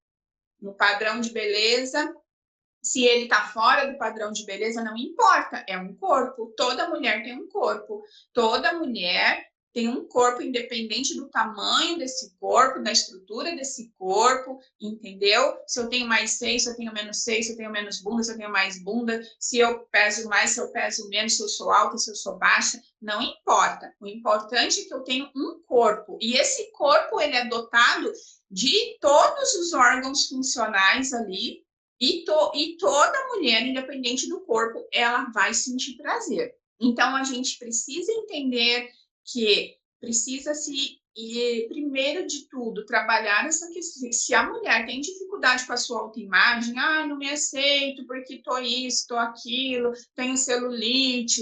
de beleza. Se ele está fora do padrão de beleza, não importa, é um corpo. Toda mulher tem um corpo. Toda mulher tem um corpo independente do tamanho desse corpo, da estrutura desse corpo, entendeu? Se eu tenho mais seio, se eu tenho menos seio, se eu tenho menos bunda, se eu tenho mais bunda, se eu peso mais, se eu peso menos, se eu sou alta, se eu sou baixa, não importa. O importante é que eu tenho um corpo. E esse corpo, ele é dotado de todos os órgãos funcionais ali, e toda mulher, independente do corpo, ela vai sentir prazer. Então, a gente precisa entender que precisa primeiro de tudo, trabalhar essa questão. Se a mulher tem dificuldade com a sua autoimagem, não me aceito porque tô isso, tô aquilo, tenho celulite,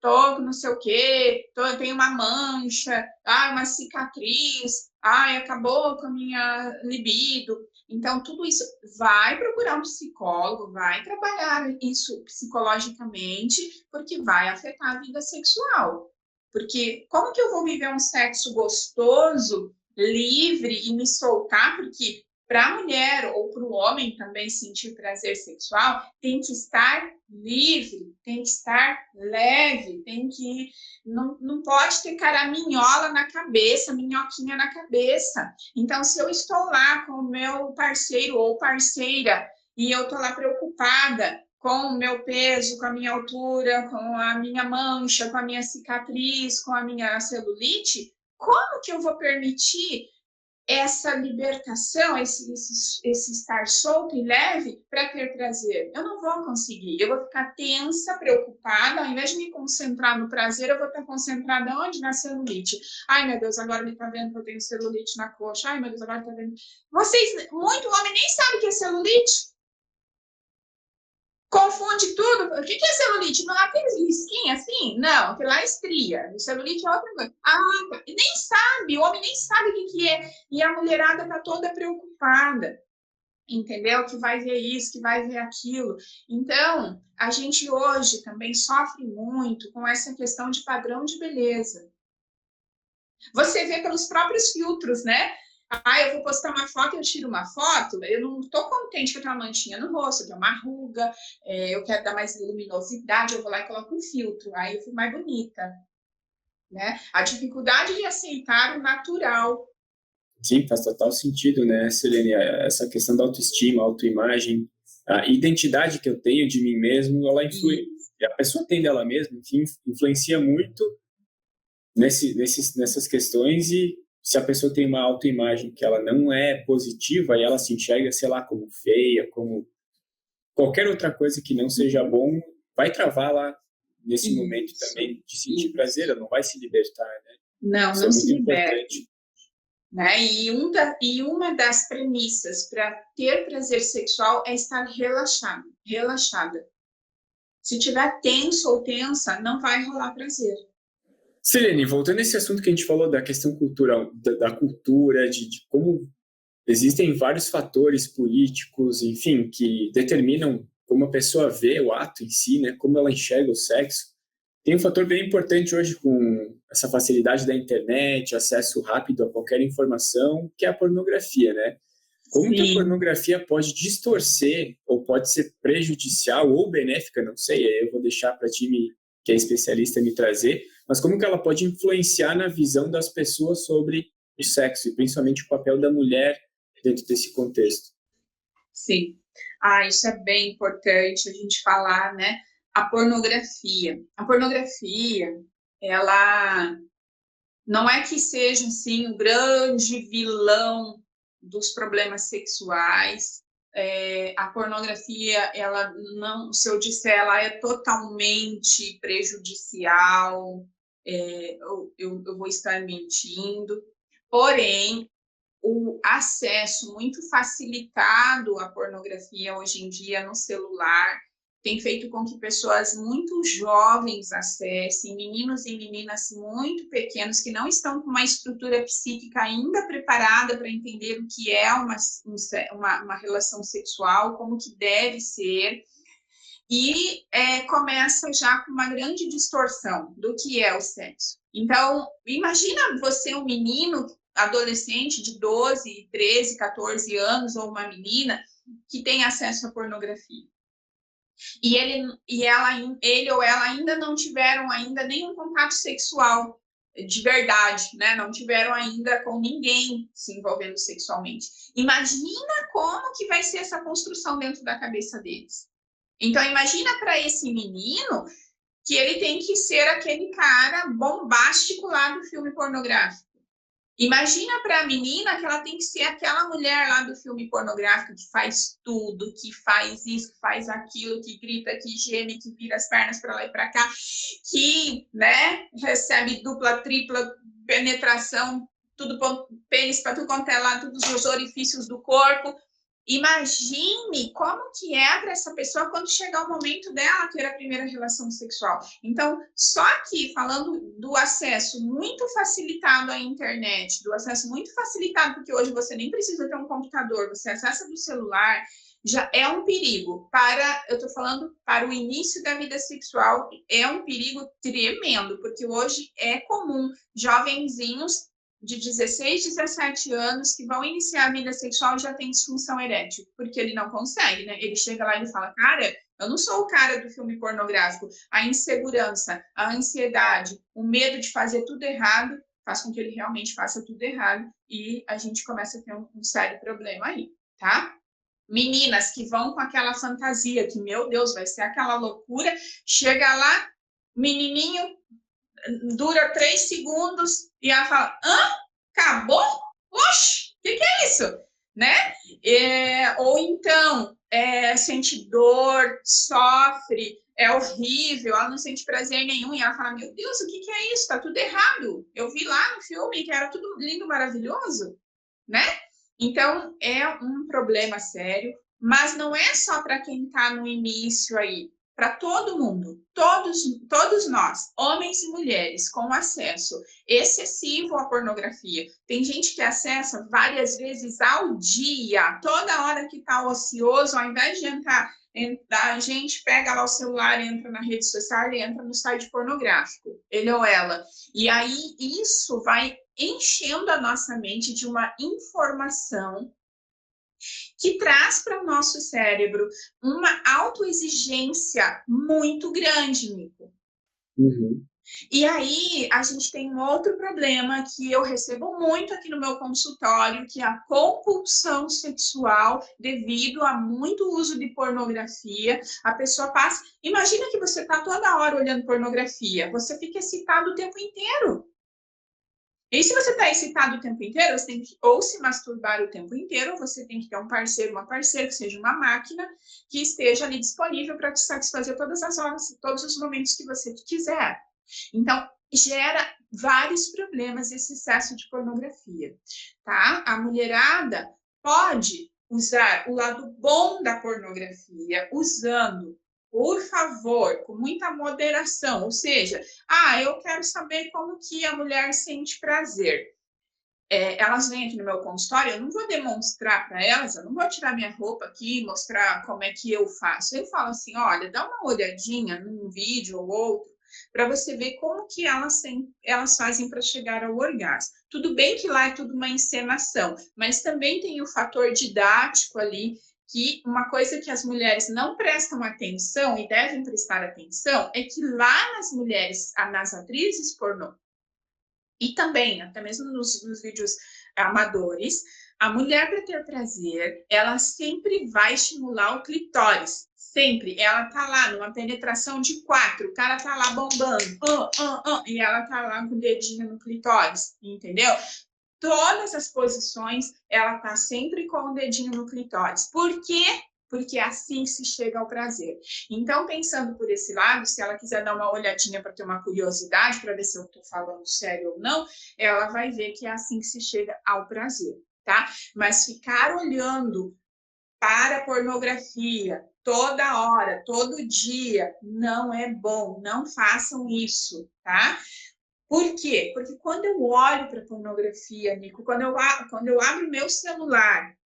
tô não sei o quê, tenho uma mancha, uma cicatriz, acabou com a minha libido. Então, tudo isso vai procurar um psicólogo, vai trabalhar isso psicologicamente, porque vai afetar a vida sexual. Porque como que eu vou viver um sexo gostoso, livre e me soltar? Porque para a mulher ou para o homem também sentir prazer sexual, tem que estar livre, tem que estar leve, não pode ter caraminhola na cabeça, minhoquinha na cabeça. Então, se eu estou lá com o meu parceiro ou parceira e eu estou lá preocupada com o meu peso, com a minha altura, com a minha mancha, com a minha cicatriz, com a minha celulite, como que eu vou permitir essa libertação, esse estar solto e leve para ter prazer. Eu não vou conseguir, eu vou ficar tensa, preocupada, ao invés de me concentrar no prazer, eu vou estar concentrada onde? Na celulite. Ai, meu Deus, agora ele está vendo que eu tenho celulite na coxa. Ai, meu Deus, agora está vendo. Muito homem nem sabe o que é celulite. Confunde tudo. O que é celulite? Não, aqueles risquinhos assim? Não, aquilo lá é estria. O celulite é outra coisa. Tá. Nem sabe, o homem nem sabe o que é. E a mulherada tá toda preocupada, entendeu? Que vai ver isso, que vai ver aquilo. Então, a gente hoje também sofre muito com essa questão de padrão de beleza. Você vê pelos próprios filtros, né? Eu vou postar uma foto, eu tiro uma foto, eu não estou contente com aquela manchinha no rosto, eu tenho uma ruga, eu quero dar mais luminosidade, eu vou lá e coloco um filtro, aí eu fico mais bonita. Né? A dificuldade de aceitar o natural. Sim, faz total sentido, né, Silene? Essa questão da autoestima, autoimagem, a identidade que eu tenho de mim mesmo, ela influi. A pessoa tem dela mesma, enfim, influencia muito nessas questões, e se a pessoa tem uma autoimagem que ela não é positiva e ela se enxerga, sei lá, como feia, como qualquer outra coisa que não seja bom, vai travar lá nesse momento também de sentir prazer, ela não vai se libertar, né? Não, isso não é se muito liberta. importante. Né? E uma das premissas para ter prazer sexual é estar relaxada. Se tiver tenso ou tensa, não vai rolar prazer. Silene, voltando a esse assunto que a gente falou da questão cultural, da cultura, de como existem vários fatores políticos, enfim, que determinam como a pessoa vê o ato em si, né, como ela enxerga o sexo. Tem um fator bem importante hoje com essa facilidade da internet, acesso rápido a qualquer informação, que é a pornografia, né? Como que a pornografia pode distorcer ou pode ser prejudicial ou benéfica, não sei, eu vou deixar para ti, que é especialista, me trazer, mas como que ela pode influenciar na visão das pessoas sobre o sexo, e principalmente o papel da mulher dentro desse contexto? Sim. Isso é bem importante a gente falar, né? A pornografia, ela não é que seja, assim, um grande vilão dos problemas sexuais. A pornografia, ela não, se eu disser, ela é totalmente prejudicial, eu vou estar mentindo. Porém, o acesso muito facilitado à pornografia hoje em dia no celular tem feito com que pessoas muito jovens acessem, meninos e meninas muito pequenos que não estão com uma estrutura psíquica ainda preparada para entender o que é uma relação sexual, como que deve ser, e começa já com uma grande distorção do que é o sexo. Então, imagina você, um menino, adolescente de 12, 13, 14 anos, ou uma menina que tem acesso à pornografia. E ele ou ela ainda não tiveram ainda nenhum contato sexual de verdade, né? Não tiveram ainda com ninguém se envolvendo sexualmente. Imagina como que vai ser essa construção dentro da cabeça deles. Então, imagina para esse menino que ele tem que ser aquele cara bombástico lá do filme pornográfico. Imagina para a menina que ela tem que ser aquela mulher lá do filme pornográfico que faz tudo, que faz isso, que faz aquilo, que grita, que geme, que vira as pernas para lá e para cá, que, né, recebe dupla, tripla penetração, tudo, pênis para tudo quanto é lá, todos os orifícios do corpo. Imagine como que é para essa pessoa quando chegar o momento dela ter a primeira relação sexual. Então, só aqui, falando do acesso muito facilitado à internet, do acesso muito facilitado, porque hoje você nem precisa ter um computador, você acessa do celular, já é um perigo. Eu estou falando para o início da vida sexual, é um perigo tremendo, porque hoje é comum jovenzinhos de 16, 17 anos que vão iniciar a vida sexual já tem disfunção erétil, porque ele não consegue, né? Ele chega lá e fala, cara, eu não sou o cara do filme pornográfico. A insegurança, a ansiedade, o medo de fazer tudo errado faz com que ele realmente faça tudo errado e a gente começa a ter um sério problema aí, tá? Meninas que vão com aquela fantasia que, meu Deus, vai ser aquela loucura, chega lá, menininho, dura 3 segundos e ela fala, acabou? Oxi, que é isso? Né? Ou então, sente dor, sofre, é horrível, ela não sente prazer nenhum, e ela fala, meu Deus, o que é isso? Tá tudo errado. Eu vi lá no filme que era tudo lindo, maravilhoso, né? Então, é um problema sério, mas não é só para quem está no início aí, para todo mundo, todos nós, homens e mulheres, com acesso excessivo à pornografia. Tem gente que acessa várias vezes ao dia, toda hora que está ocioso, ao invés de entrar, a gente pega lá o celular, entra na rede social e entra no site pornográfico, ele ou ela. E aí isso vai enchendo a nossa mente de uma informação que traz para o nosso cérebro uma autoexigência muito grande, Nico. Uhum. E aí a gente tem um outro problema que eu recebo muito aqui no meu consultório, que é a compulsão sexual devido a muito uso de pornografia. A pessoa passa... Imagina que você está toda hora olhando pornografia, você fica excitado o tempo inteiro. E se você está excitado o tempo inteiro, você tem que ou se masturbar o tempo inteiro, ou você tem que ter um parceiro, uma parceira, que seja uma máquina, que esteja ali disponível para te satisfazer todas as horas, todos os momentos que você quiser. Então, gera vários problemas esse excesso de pornografia, tá? A mulherada pode usar o lado bom da pornografia, usando, por favor, com muita moderação, ou seja, eu quero saber como que a mulher sente prazer. Elas vêm aqui no meu consultório, eu não vou demonstrar para elas, eu não vou tirar minha roupa aqui e mostrar como é que eu faço. Eu falo assim, olha, dá uma olhadinha num vídeo ou outro, para você ver como que elas fazem para chegar ao orgasmo. Tudo bem que lá é tudo uma encenação, mas também tem o fator didático ali, que uma coisa que as mulheres não prestam atenção e devem prestar atenção é que lá nas mulheres, nas atrizes pornô, e também, até mesmo nos vídeos amadores, a mulher, para ter prazer, ela sempre vai estimular o clitóris. Sempre. Ela tá lá numa penetração de 4, o cara tá lá bombando, e ela tá lá com o dedinho no clitóris, entendeu? Todas as posições, ela tá sempre com o dedinho no clitóris. Por quê? Porque assim se chega ao prazer. Então, pensando por esse lado, se ela quiser dar uma olhadinha para ter uma curiosidade, para ver se eu estou falando sério ou não, ela vai ver que é assim que se chega ao prazer, tá? Mas ficar olhando para a pornografia toda hora, todo dia, não é bom. Não façam isso, tá? Por quê? Porque quando eu olho para a pornografia, Nico, quando eu abro o meu celular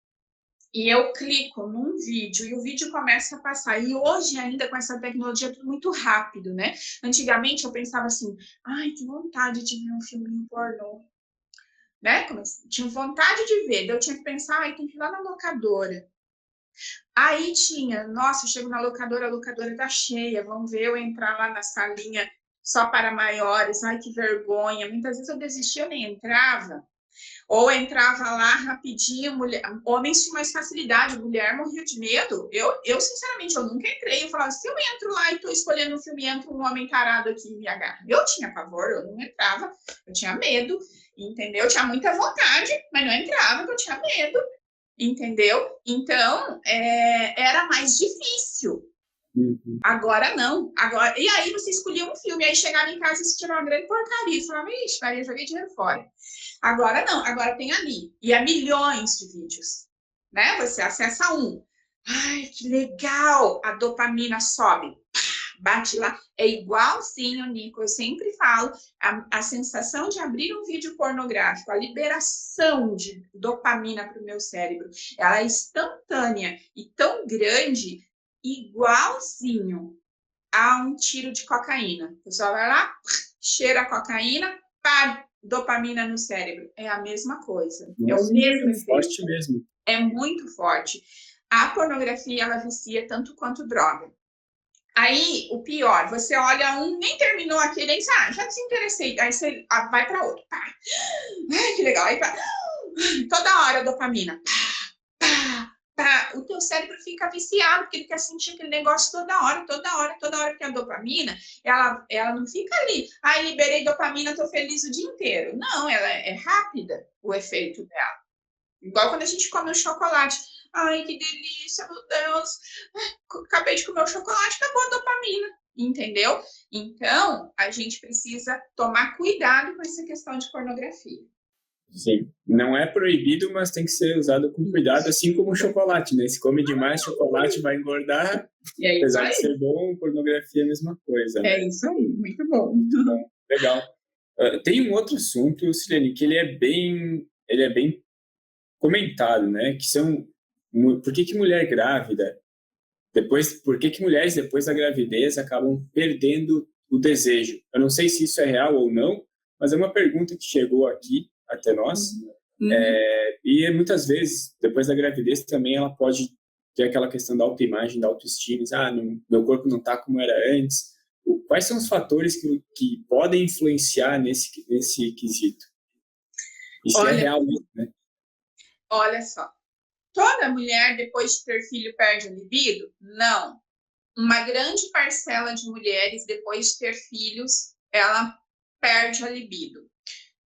e eu clico num vídeo e o vídeo começa a passar, e hoje ainda com essa tecnologia é tudo muito rápido, né? Antigamente eu pensava assim, ai, que vontade de ver um filminho pornô, né? Tinha vontade de ver, daí eu tinha que pensar, ai, tem que ir lá na locadora. Aí tinha, nossa, eu chego na locadora, a locadora tá cheia, vamos ver eu entrar lá na salinha só para maiores, ai, que vergonha. Muitas vezes eu desistia, eu nem entrava. Ou entrava lá rapidinho, homens tinham mais facilidade, mulher morria de medo. Eu sinceramente, eu nunca entrei. Eu falava, se eu entro lá e estou escolhendo um filme, entra um homem tarado aqui e me agarra. Eu tinha pavor, eu não entrava, eu tinha medo, entendeu? Eu tinha muita vontade, mas não entrava, porque eu tinha medo, entendeu? Então, era mais difícil. Uhum. Agora não. E aí você escolhia um filme, aí chegava em casa e assistia uma grande porcaria. Você falava, ixi, Maria, joguei dinheiro fora. Agora não, agora tem ali. E há milhões de vídeos. Né? Você acessa um. Ai, que legal! A dopamina sobe. Bate lá. É igualzinho, Nico. Eu sempre falo, a sensação de abrir um vídeo pornográfico, a liberação de dopamina para o meu cérebro, ela é instantânea e tão grande, igualzinho a um tiro de cocaína. O pessoal vai lá, cheira a cocaína, pá, dopamina no cérebro. É a mesma coisa. Nossa, é o mesmo efeito. Forte mesmo. É muito forte. A pornografia, ela vicia tanto quanto droga. Aí, o pior, você olha um, nem terminou aquele, aí já desinteressei. Aí você vai para outro. Pá. Ai, que legal. Aí, toda hora dopamina. Pá, pá. O teu cérebro fica viciado, porque ele quer sentir aquele negócio toda hora, porque a dopamina, ela não fica ali. Ai, liberei dopamina, tô feliz o dia inteiro. Não, ela é rápida, o efeito dela. Igual quando a gente come um chocolate. Ai, que delícia, meu Deus. Acabei de comer o chocolate, acabou a dopamina. Entendeu? Então, a gente precisa tomar cuidado com essa questão de pornografia. Sim, não é proibido, mas tem que ser usado com cuidado, assim como o chocolate, né? Se come demais chocolate, vai engordar. Apesar de ser bom, pornografia é a mesma coisa. Né? É isso aí, muito bom. Muito bom, legal. Tem um outro assunto, Silene, que ele é bem comentado, né? Que são por que mulher grávida por que mulheres depois da gravidez acabam perdendo o desejo? Eu não sei se isso é real ou não, mas é uma pergunta que chegou aqui até nós. E muitas vezes, depois da gravidez, também ela pode ter aquela questão da autoimagem, da autoestima. Meu corpo não está como era antes. Quais são os fatores que podem influenciar nesse quesito? Isso é real, né? Olha só. Toda mulher, depois de ter filho, perde a libido? Não. Uma grande parcela de mulheres, depois de ter filhos, ela perde a libido.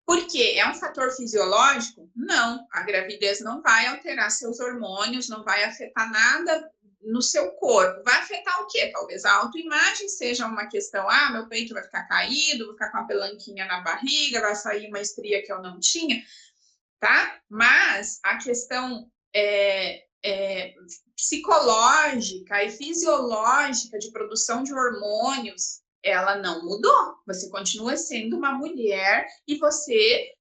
Por quê? É um fator fisiológico? Não. A gravidez não vai alterar seus hormônios, não vai afetar nada no seu corpo. Vai afetar o quê? Talvez a autoimagem seja uma questão. Meu peito vai ficar caído, vou ficar com a pelanquinha na barriga, vai sair uma estria que eu não tinha, tá? Mas a questão psicológica e fisiológica de produção de hormônios, ela não mudou. Você continua sendo uma mulher e você...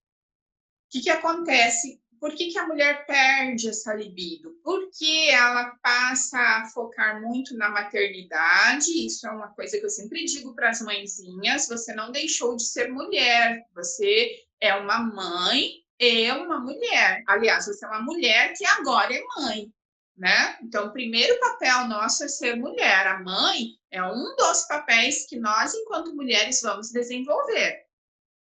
O que acontece? Por que a mulher perde essa libido? Porque ela passa a focar muito na maternidade. Isso é uma coisa que eu sempre digo para as mãezinhas: você não deixou de ser mulher, você é uma mãe e uma mulher. Aliás, você é uma mulher que agora é mãe, né? Então, o primeiro papel nosso é ser mulher. A mãe é um dos papéis que nós, enquanto mulheres, vamos desenvolver.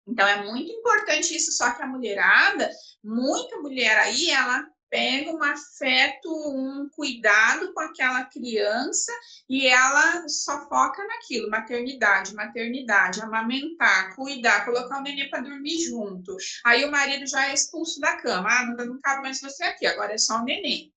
Então, é muito importante isso, só que a mulherada, muita mulher aí, ela pega um afeto, um cuidado com aquela criança e ela só foca naquilo: maternidade, amamentar, cuidar, colocar o neném para dormir junto. Aí o marido já é expulso da cama: não cabe mais você aqui, agora é só o neném.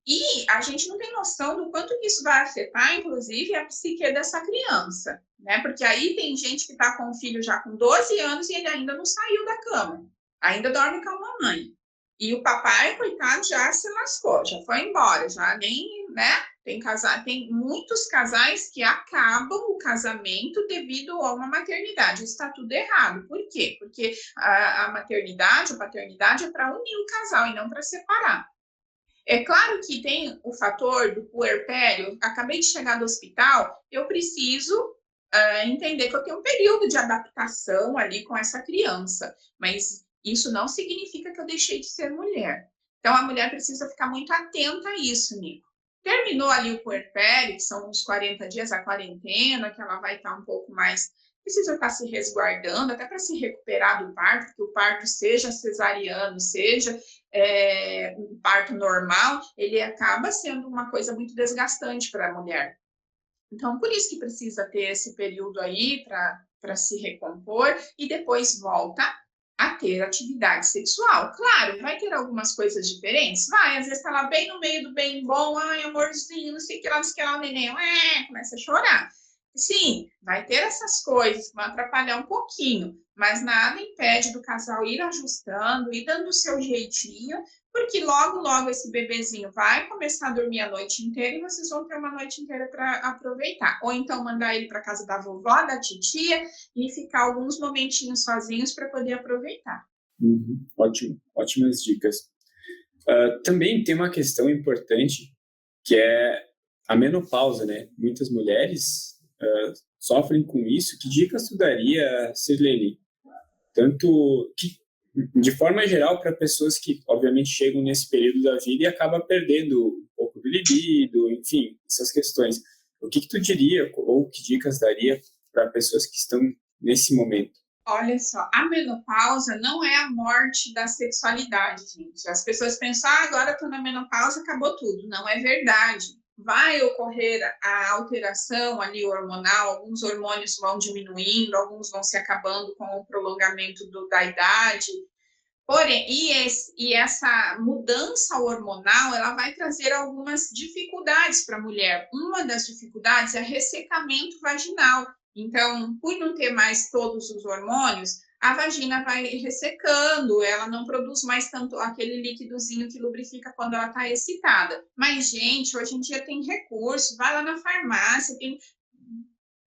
E a gente não tem noção do quanto que isso vai afetar, inclusive, a psique dessa criança, né? Porque aí tem gente que está com o filho já com 12 anos e ele ainda não saiu da cama, ainda dorme com a mamãe. E o papai, coitado, já se lascou, já foi embora, já nem, né? Tem muitos casais que acabam o casamento devido a uma maternidade. Isso está tudo errado. Por quê? Porque a maternidade, a paternidade é para unir o casal e não para separar. É claro que tem o fator do puerpério. Acabei de chegar do hospital, eu preciso entender que eu tenho um período de adaptação ali com essa criança, mas isso não significa que eu deixei de ser mulher. Então, a mulher precisa ficar muito atenta a isso, Nico. Terminou ali o puerpério, que são uns 40 dias, a quarentena, que ela vai estar um pouco mais... Precisa estar se resguardando, até para se recuperar do parto, que o parto seja cesariano, seja um parto normal, ele acaba sendo uma coisa muito desgastante para a mulher. Então, por isso que precisa ter esse período aí para se recompor e depois volta a ter atividade sexual. Claro, vai ter algumas coisas diferentes? Vai, às vezes está lá bem no meio do bem bom: ai, amorzinho, não sei o que lá, o neném, começa a chorar. Sim, vai ter essas coisas que vão atrapalhar um pouquinho, mas nada impede do casal ir ajustando, ir dando o seu jeitinho, porque logo, logo esse bebezinho vai começar a dormir a noite inteira e vocês vão ter uma noite inteira para aproveitar. Ou então mandar ele para casa da vovó, da titia, e ficar alguns momentinhos sozinhos para poder aproveitar. Ótimo, ótimas dicas. Também tem uma questão importante, que é a menopausa, né? Muitas mulheres sofrem com isso. Que dicas tu daria, Sirlene? Tanto que, de forma geral, para pessoas que, obviamente, chegam nesse período da vida e acabam perdendo um pouco do libido, enfim, essas questões. O que tu diria, ou que dicas daria para pessoas que estão nesse momento? Olha só, a menopausa não é a morte da sexualidade, gente. As pessoas pensam: agora estou na menopausa, acabou tudo. Não é verdade. Vai ocorrer a alteração ali hormonal, alguns hormônios vão diminuindo, alguns vão se acabando com o prolongamento da idade, Porém, e essa mudança hormonal, ela vai trazer algumas dificuldades para a mulher. Uma das dificuldades é ressecamento vaginal. Então, por não ter mais todos os hormônios, a vagina vai ressecando, ela não produz mais tanto aquele líquidozinho que lubrifica quando ela está excitada. Mas, gente, hoje em dia tem recurso, vai lá na farmácia, tem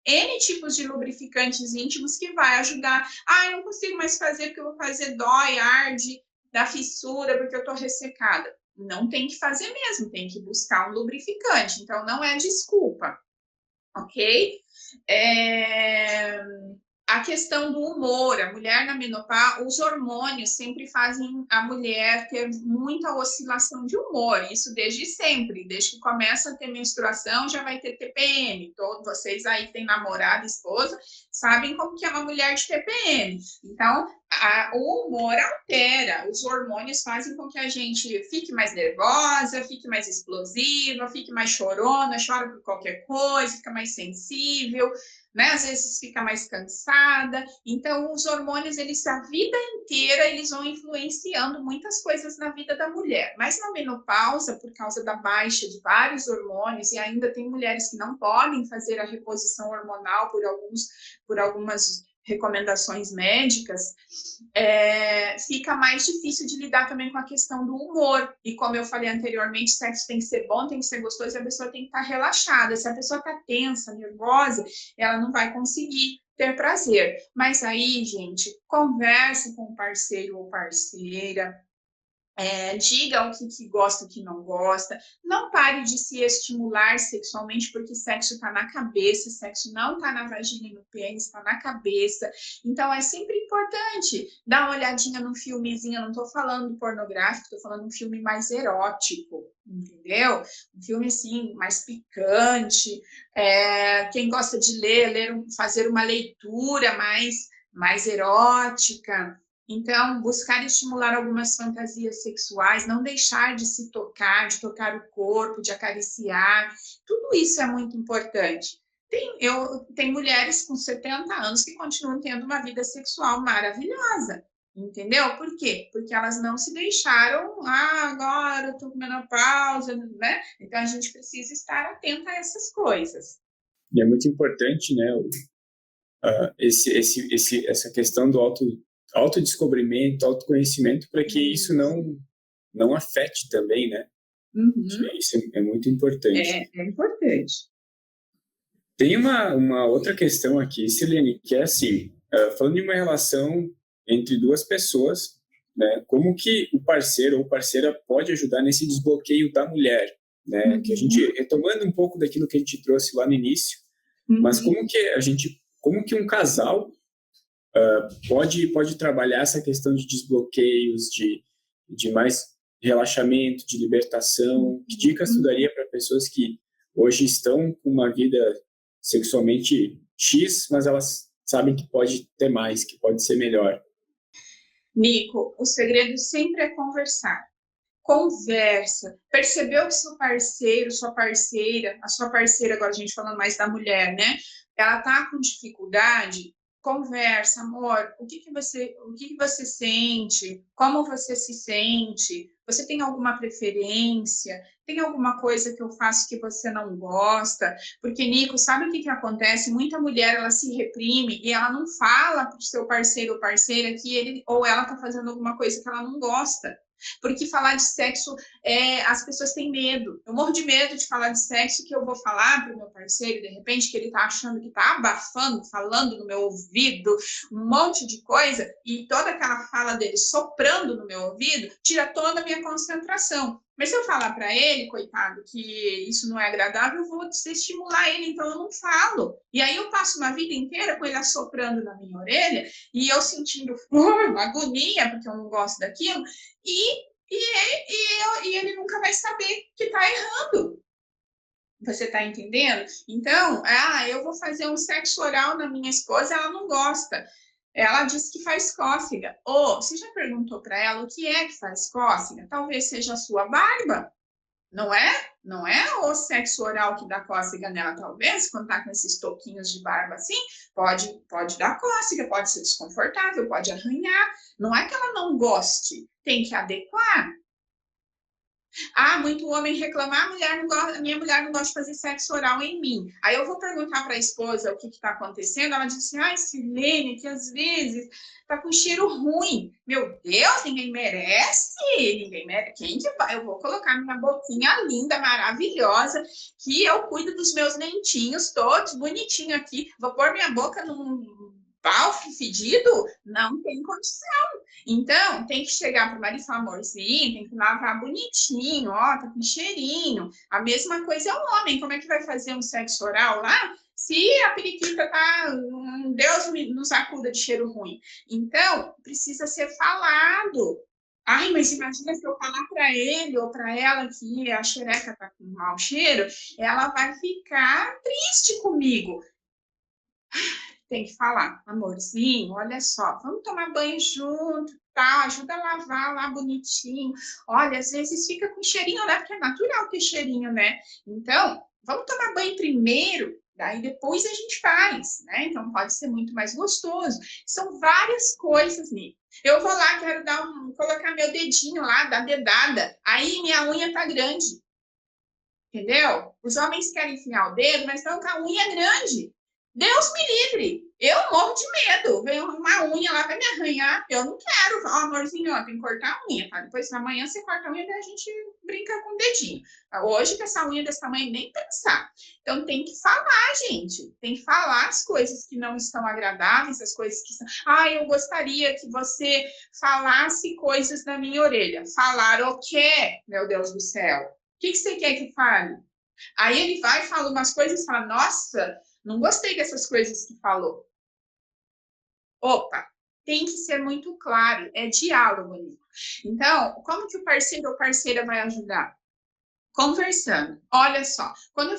N tipos de lubrificantes íntimos que vai ajudar. Eu não consigo mais fazer porque eu vou fazer dói, arde, dá fissura porque eu estou ressecada. Não tem que fazer mesmo, tem que buscar um lubrificante. Então, não é desculpa, ok? A questão do humor, a mulher na menopausa, os hormônios sempre fazem a mulher ter muita oscilação de humor, isso desde sempre, desde que começa a ter menstruação já vai ter TPM, todos vocês aí que têm namorado, esposa, sabem como que é uma mulher de TPM, então o humor altera, os hormônios fazem com que a gente fique mais nervosa, fique mais explosiva, fique mais chorona, chora por qualquer coisa, fica mais sensível, né? Às vezes fica mais cansada. Então, os hormônios, eles a vida inteira, eles vão influenciando muitas coisas na vida da mulher. Mas na menopausa, por causa da baixa de vários hormônios, e ainda tem mulheres que não podem fazer a reposição hormonal por algumas recomendações médicas, fica mais difícil de lidar também com a questão do humor. E como eu falei anteriormente, sexo tem que ser bom, tem que ser gostoso, e a pessoa tem que estar relaxada. Se a pessoa está tensa, nervosa, ela não vai conseguir ter prazer. Mas aí, gente, converse com o parceiro ou parceira, diga o que gosta, o que não gosta. Não pare de se estimular sexualmente, porque sexo está na cabeça, sexo não está na vagina e no pênis, está na cabeça. Então, é sempre importante dar uma olhadinha num filmezinho. Eu não estou falando pornográfico, estou falando um filme mais erótico, entendeu? Um filme, assim, mais picante. Quem gosta de fazer uma leitura mais erótica. Então, buscar estimular algumas fantasias sexuais, não deixar de se tocar, de tocar o corpo, de acariciar, tudo isso é muito importante. Tem mulheres com 70 anos que continuam tendo uma vida sexual maravilhosa, entendeu? Por quê? Porque elas não se deixaram, agora eu tô com menopausa, né? Então, a gente precisa estar atenta a essas coisas. E é muito importante, né, essa questão do autodescobrimento, autoconhecimento, para que isso não afete também, né? Uhum. Isso é muito importante. É importante. Tem uma outra questão aqui, Silene, que é assim, falando de uma relação entre duas pessoas, né? Como que o parceiro ou parceira pode ajudar nesse desbloqueio da mulher, né? Uhum. Que a gente, retomando um pouco daquilo que a gente trouxe lá no início, mas como que um casal pode trabalhar essa questão de desbloqueios, de mais relaxamento, de libertação? Que dicas tu daria para pessoas que hoje estão com uma vida sexualmente X, mas elas sabem que pode ter mais, que pode ser melhor? Nico, o segredo sempre é conversar. Conversa, percebeu que seu parceiro, sua parceira, a sua parceira, agora a gente falando mais da mulher, né? Ela tá com dificuldade, conversa, amor, o que você sente? Como você se sente? Você tem alguma preferência? Tem alguma coisa que eu faço que você não gosta? Porque, Nico, sabe o que acontece? Muita mulher, ela se reprime e ela não fala para o seu parceiro ou parceira que ele ou ela está fazendo alguma coisa que ela não gosta. Porque falar de sexo, as pessoas têm medo. Eu morro de medo de falar de sexo, que eu vou falar para o meu parceiro, de repente, que ele está achando que está abafando, falando no meu ouvido, um monte de coisa, e toda aquela fala dele soprando no meu ouvido, tira toda a minha concentração. Mas se eu falar para ele, coitado, que isso não é agradável, eu vou desestimular ele, então eu não falo. E aí eu passo uma vida inteira com ele assoprando na minha orelha, e eu sentindo uma agonia, porque eu não gosto daquilo, e ele nunca vai saber que está errado. Você está entendendo? Então, eu vou fazer um sexo oral na minha esposa, ela não gosta. Ela diz que faz cócega. Ou, você já perguntou para ela o que é que faz cócega? Talvez seja a sua barba. Não é? Não é o sexo oral que dá cócega nela, talvez, quando tá com esses toquinhos de barba assim, pode dar cócega, pode ser desconfortável, pode arranhar. Não é que ela não goste, tem que adequar. Muito homem reclamar, a minha mulher não gosta de fazer sexo oral em mim. Aí eu vou perguntar para a esposa o que está acontecendo, ela diz assim, Sirlene, que às vezes tá com cheiro ruim. Meu Deus, ninguém merece, quem que vai? Eu vou colocar minha boquinha linda, maravilhosa, que eu cuido dos meus dentinhos todos bonitinho aqui, vou pôr minha boca num pau fedido? Não tem condição. Então, tem que chegar para o marido e falar, amorzinho, tem que lavar bonitinho, tá com cheirinho. A mesma coisa é o homem, como é que vai fazer um sexo oral lá se a periquita tá, Deus nos acuda de cheiro ruim. Então, precisa ser falado. Mas imagina se eu falar para ele ou para ela que a xereca tá com mau cheiro, ela vai ficar triste comigo. Tem que falar, amorzinho, olha só, vamos tomar banho junto, tá? Ajuda a lavar lá bonitinho. Olha, às vezes fica com cheirinho, né? Porque é natural ter cheirinho, né? Então, vamos tomar banho primeiro, daí depois a gente faz, né? Então pode ser muito mais gostoso. São várias coisas, Nico. Eu vou lá, quero colocar meu dedinho lá, dar dedada. Aí minha unha tá grande. Entendeu? Os homens querem enfiar o dedo, mas estão com a unha grande. Deus me livre. Eu morro de medo. Vem uma unha lá, vai me arranhar. Eu não quero. Amorzinho, tem que cortar a unha, tá? Depois, amanhã, você corta a unha e a gente brinca com o dedinho. Hoje, com essa unha desse tamanho, nem pensar. Então, tem que falar, gente. Tem que falar as coisas que não estão agradáveis, as coisas que são... eu gostaria que você falasse coisas na minha orelha. Falar o quê, meu Deus do céu? O que você quer que fale? Aí ele vai e fala umas coisas e fala, nossa, não gostei dessas coisas que falou. Opa, tem que ser muito claro, é diálogo ali. Então, como que o parceiro ou parceira vai ajudar? Conversando. Olha só, quando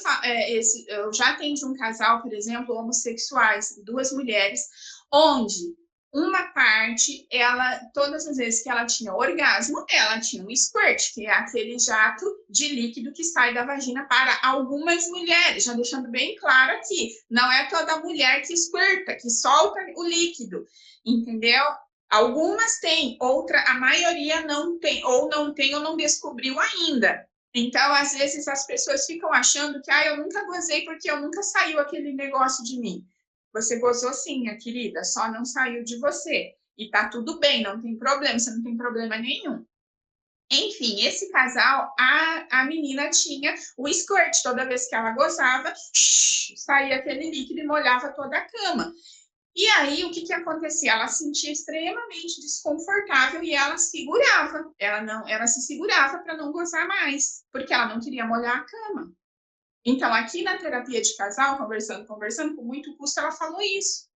eu já atendi um casal, por exemplo, homossexuais, 2 mulheres, onde uma parte, todas as vezes que ela tinha orgasmo, ela tinha um squirt, que é aquele jato de líquido que sai da vagina para algumas mulheres, já deixando bem claro aqui, não é toda mulher que squirta, que solta o líquido, entendeu? Algumas têm, a maioria não tem, ou não descobriu ainda. Então, às vezes, as pessoas ficam achando que eu nunca gozei porque eu nunca saiu aquele negócio de mim. Você gozou sim, minha querida, só não saiu de você. E tá tudo bem, não tem problema, você não tem problema nenhum. Enfim, esse casal, a menina tinha o squirt. Toda vez que ela gozava, saía aquele líquido e molhava toda a cama. E aí, o que acontecia? Ela se sentia extremamente desconfortável e ela segurava. Ela se segurava para não gozar mais, porque ela não queria molhar a cama. Então, aqui na terapia de casal, conversando, com muito custo, ela falou isso.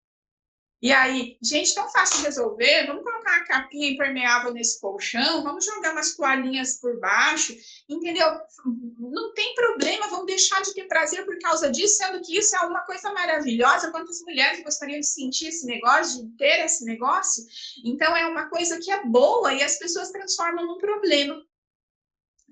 E aí, gente, tão fácil de resolver, vamos colocar uma capinha impermeável nesse colchão, vamos jogar umas toalhinhas por baixo, entendeu? Não tem problema, vamos deixar de ter prazer por causa disso, sendo que isso é uma coisa maravilhosa. Quantas mulheres gostariam de sentir esse negócio, de ter esse negócio? Então, é uma coisa que é boa e as pessoas transformam num problema.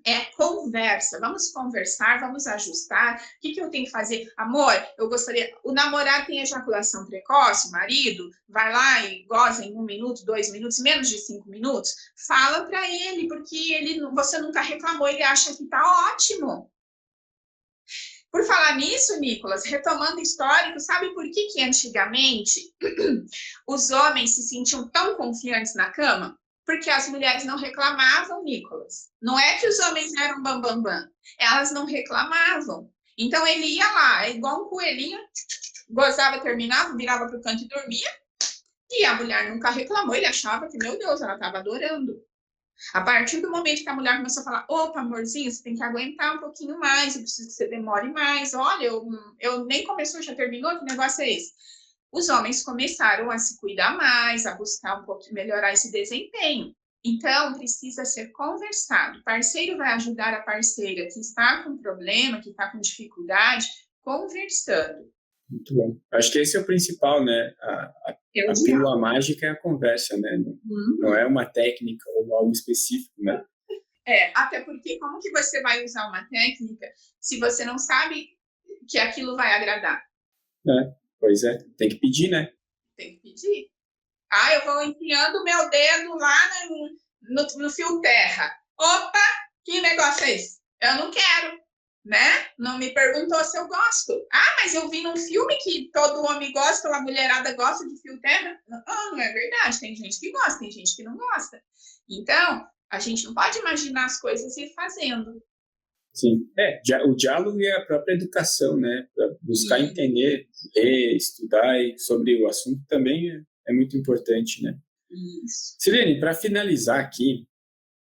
É conversa, vamos conversar, vamos ajustar. O que eu tenho que fazer? Amor, eu gostaria... O namorado tem ejaculação precoce, o marido vai lá e goza em 1 minuto, 2 minutos, menos de 5 minutos. Fala para ele, porque você nunca reclamou, ele acha que tá ótimo. Por falar nisso, Nicolas, retomando o histórico, sabe por que antigamente os homens se sentiam tão confiantes na cama? Porque as mulheres não reclamavam, Nicolas. Não é que os homens eram bambambam, elas não reclamavam. Então ele ia lá, igual um coelhinho, gozava, terminava, virava para o canto e dormia. E a mulher nunca reclamou, ele achava que, meu Deus, ela estava adorando. A partir do momento que a mulher começou a falar, opa, amorzinho, você tem que aguentar um pouquinho mais, eu preciso que você demore mais, olha, eu nem começou, já terminou, que negócio é esse? Os homens começaram a se cuidar mais, a buscar um pouco melhorar esse desempenho. Então, precisa ser conversado. O parceiro vai ajudar a parceira que está com problema, que está com dificuldade, conversando. Muito bom. Acho que esse é o principal, né? A pílula mágica é a conversa, né? Não é uma técnica ou algo específico, né? Até porque como que você vai usar uma técnica se você não sabe que aquilo vai agradar? Pois é, tem que pedir, né? Tem que pedir. Ah, eu vou enfiando o meu dedo lá no fio terra. Opa, que negócio é esse? Eu não quero, né? Não me perguntou se eu gosto. Ah, mas eu vi num filme que todo homem gosta, a mulherada gosta de fio terra. Não é verdade. Tem gente que gosta, tem gente que não gosta. Então, a gente não pode imaginar as coisas e ir fazendo. Sim. O diálogo e a própria educação, né? Pra buscar entender, ler, estudar sobre o assunto também é muito importante, né? Isso. Sirlene, para finalizar aqui,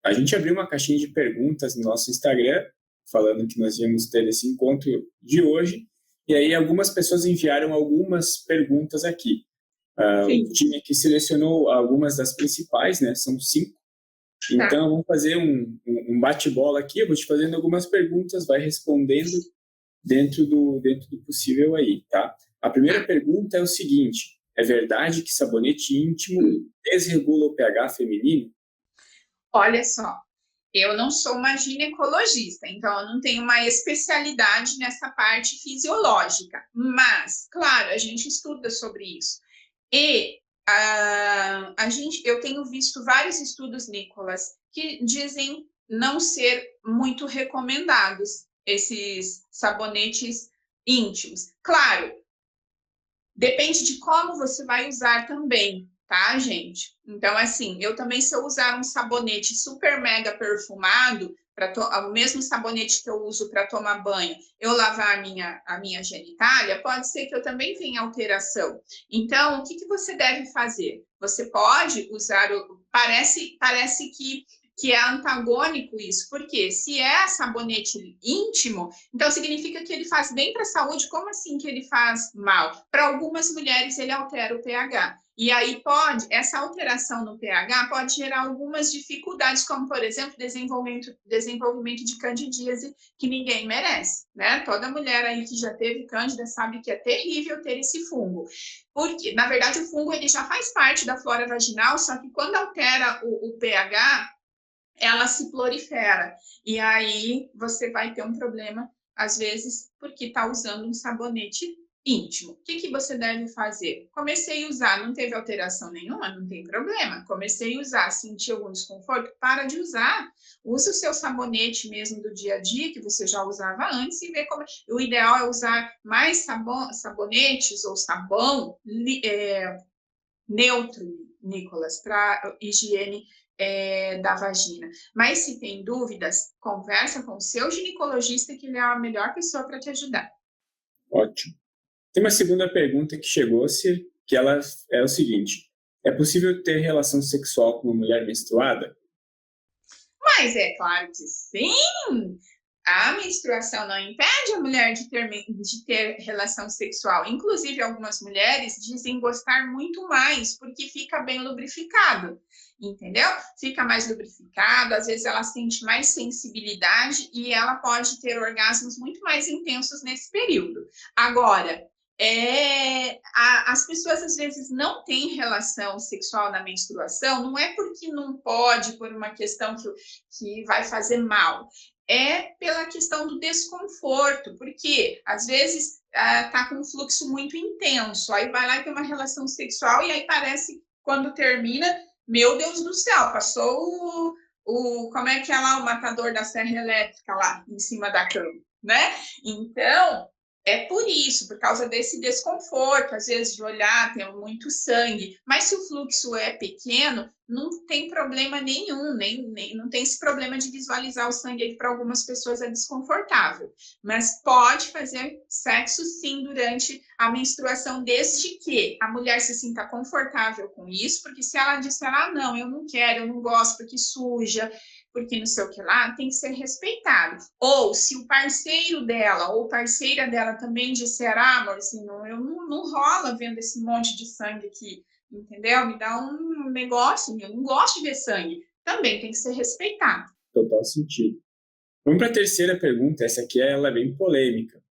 a gente abriu uma caixinha de perguntas no nosso Instagram, falando que nós íamos ter esse encontro de hoje, e aí algumas pessoas enviaram algumas perguntas aqui. O time aqui selecionou algumas das principais, né? São 5. Então, vamos fazer um bate-bola aqui. Eu vou te fazendo algumas perguntas, vai respondendo dentro do possível aí, tá? A primeira pergunta é o seguinte: é verdade que sabonete íntimo desregula o pH feminino? Olha só, eu não sou uma ginecologista, então eu não tenho uma especialidade nessa parte fisiológica, mas, claro, a gente estuda sobre isso. E eu tenho visto vários estudos, Nicolas, que dizem não ser muito recomendados esses sabonetes íntimos. Claro, depende de como você vai usar também, tá, gente? Então, assim, eu também, se eu usar um sabonete super mega perfumado, o mesmo sabonete que eu uso para tomar banho, eu lavar a minha genitália, pode ser que eu também tenha alteração. Então, o que você deve fazer? Você pode usar parece que é antagônico isso, porque se é sabonete íntimo, então significa que ele faz bem para a saúde. Como assim que ele faz mal? Para algumas mulheres ele altera o pH. E aí essa alteração no pH pode gerar algumas dificuldades, como, por exemplo, desenvolvimento de candidíase, que ninguém merece, né? Toda mulher aí que já teve cândida sabe que é terrível ter esse fungo. Porque, na verdade, o fungo ele já faz parte da flora vaginal, só que quando altera o pH, ela se prolifera. E aí você vai ter um problema, às vezes, porque está usando um sabonete íntimo. O que você deve fazer? Comecei a usar, não teve alteração nenhuma, não tem problema. Comecei a usar, senti algum desconforto, para de usar. Usa o seu sabonete mesmo do dia a dia, que você já usava antes, e vê como. O ideal é usar mais sabonetes ou sabão neutro, Nicolas, para higiene da vagina. Mas se tem dúvidas, conversa com o seu ginecologista, que ele é a melhor pessoa para te ajudar. Ótimo. Tem uma segunda pergunta que chegou-se, que ela é o seguinte: é possível ter relação sexual com uma mulher menstruada? Mas é claro que sim! A menstruação não impede a mulher de ter relação sexual. Inclusive, algumas mulheres dizem gostar muito mais, porque fica bem lubrificado, entendeu? Fica mais lubrificado, às vezes ela sente mais sensibilidade e ela pode ter orgasmos muito mais intensos nesse período. Agora, as pessoas às vezes não têm relação sexual na menstruação, não é porque não pode, por uma questão que vai fazer mal, é pela questão do desconforto, porque às vezes tá com um fluxo muito intenso, aí vai lá e tem uma relação sexual e aí parece, quando termina, meu Deus do céu, passou como é que é lá o matador da serra elétrica lá em cima da cama, né? Então, é por isso, por causa desse desconforto, às vezes de olhar, tem muito sangue, mas se o fluxo é pequeno, não tem problema nenhum, não tem esse problema de visualizar o sangue, que para algumas pessoas é desconfortável. Mas pode fazer sexo sim durante a menstruação, desde que a mulher se sinta confortável com isso, porque se ela disser, não, eu não quero, eu não gosto porque suja, porque não sei o que lá, tem que ser respeitado. Ou se o parceiro dela ou parceira dela também disser, amorzinho, eu não rola vendo esse monte de sangue aqui, entendeu? Me dá um negócio, eu não gosto de ver sangue. Também tem que ser respeitado. Total sentido. Vamos para a terceira pergunta, essa aqui ela é bem polêmica.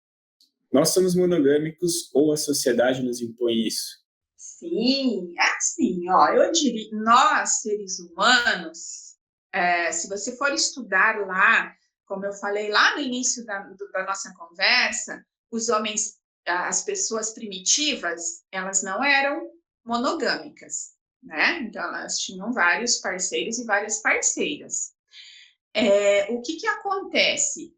Nós somos monogâmicos ou a sociedade nos impõe isso? Sim, é assim, ó, eu diria, nós, seres humanos, Se você for estudar lá, como eu falei lá no início da nossa conversa, os homens, as pessoas primitivas, elas não eram monogâmicas, né? Então, elas tinham vários parceiros e várias parceiras. O que acontece?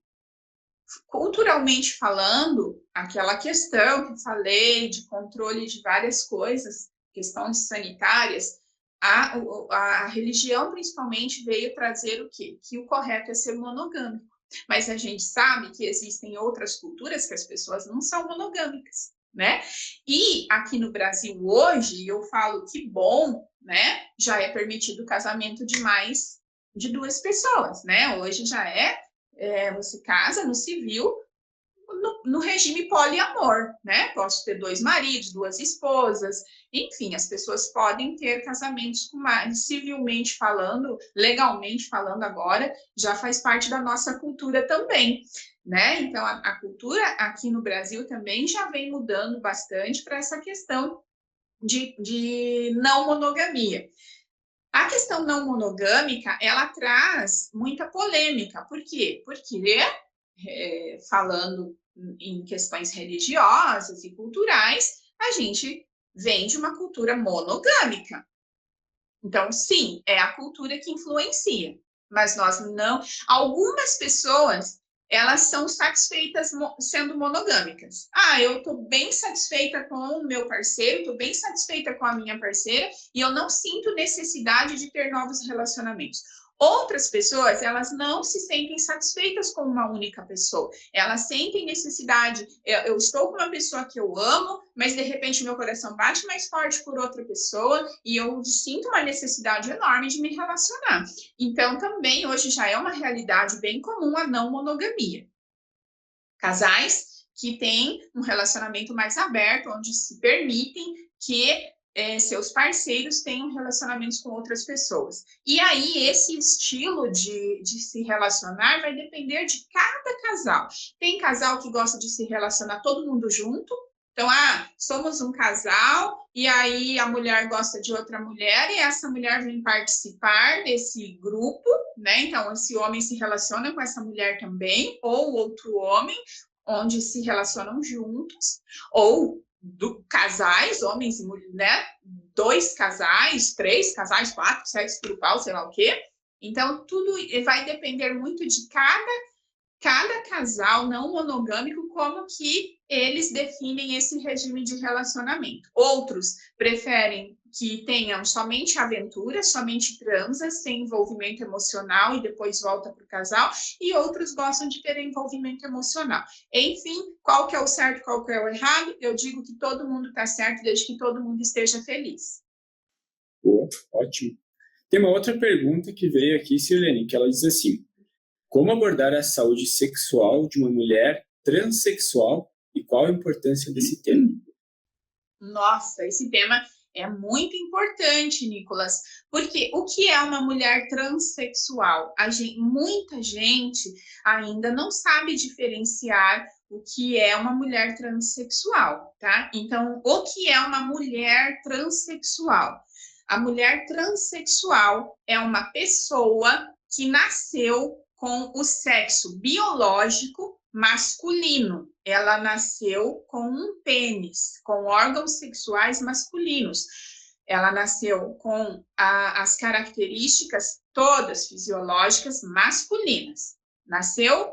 Culturalmente falando, aquela questão que eu falei de controle de várias coisas, questões sanitárias, a religião principalmente veio trazer o quê? Que o correto é ser monogâmico. Mas a gente sabe que existem outras culturas que as pessoas não são monogâmicas, né? E aqui no Brasil hoje, eu falo que bom, né? Já é permitido o casamento de mais de 2 pessoas, né? Hoje já você casa no civil, no regime poliamor, né? Posso ter 2 maridos, 2 esposas, enfim, as pessoas podem ter casamentos com mais, civilmente falando, legalmente falando agora, já faz parte da nossa cultura também, né? Então, a cultura aqui no Brasil também já vem mudando bastante para essa questão de não monogamia. A questão não monogâmica, ela traz muita polêmica. Por quê? Porque, falando em questões religiosas e culturais, a gente vem de uma cultura monogâmica. Então, sim, é a cultura que influencia, mas nós não. Algumas pessoas, elas são satisfeitas sendo monogâmicas. Eu estou bem satisfeita com o meu parceiro, estou bem satisfeita com a minha parceira e eu não sinto necessidade de ter novos relacionamentos. Outras pessoas, elas não se sentem satisfeitas com uma única pessoa. Elas sentem necessidade. Eu estou com uma pessoa que eu amo, mas de repente meu coração bate mais forte por outra pessoa e eu sinto uma necessidade enorme de me relacionar. Então, também hoje já é uma realidade bem comum a não monogamia. Casais que têm um relacionamento mais aberto, onde se permitem que seus parceiros tenham relacionamentos com outras pessoas. E aí, esse estilo de se relacionar vai depender de cada casal. Tem casal que gosta de se relacionar todo mundo junto. Então, somos um casal, e aí a mulher gosta de outra mulher, e essa mulher vem participar desse grupo, né? Então, esse homem se relaciona com essa mulher também, ou outro homem, onde se relacionam juntos, ou casais, homens e mulheres, né? 2 casais, 3 casais, 4, sexo grupal, sei lá o quê. Então, tudo vai depender muito de cada casal não monogâmico, como que eles definem esse regime de relacionamento. Outros preferem que tenham somente aventuras, somente transas, sem envolvimento emocional e depois volta para o casal, e outros gostam de ter envolvimento emocional. Enfim, qual que é o certo, qual que é o errado? Eu digo que todo mundo está certo, desde que todo mundo esteja feliz. Ótimo. Tem uma outra pergunta que veio aqui, Sirlene, que ela diz assim: como abordar a saúde sexual de uma mulher transexual e qual a importância desse tema? Nossa, esse tema é muito importante, Nicolas, porque o que é uma mulher transexual? Muita gente ainda não sabe diferenciar o que é uma mulher transexual, tá? Então, o que é uma mulher transexual? A mulher transexual é uma pessoa que nasceu com o sexo biológico masculino. Ela nasceu com um pênis, com órgãos sexuais masculinos. Ela nasceu com as características todas fisiológicas masculinas. Nasceu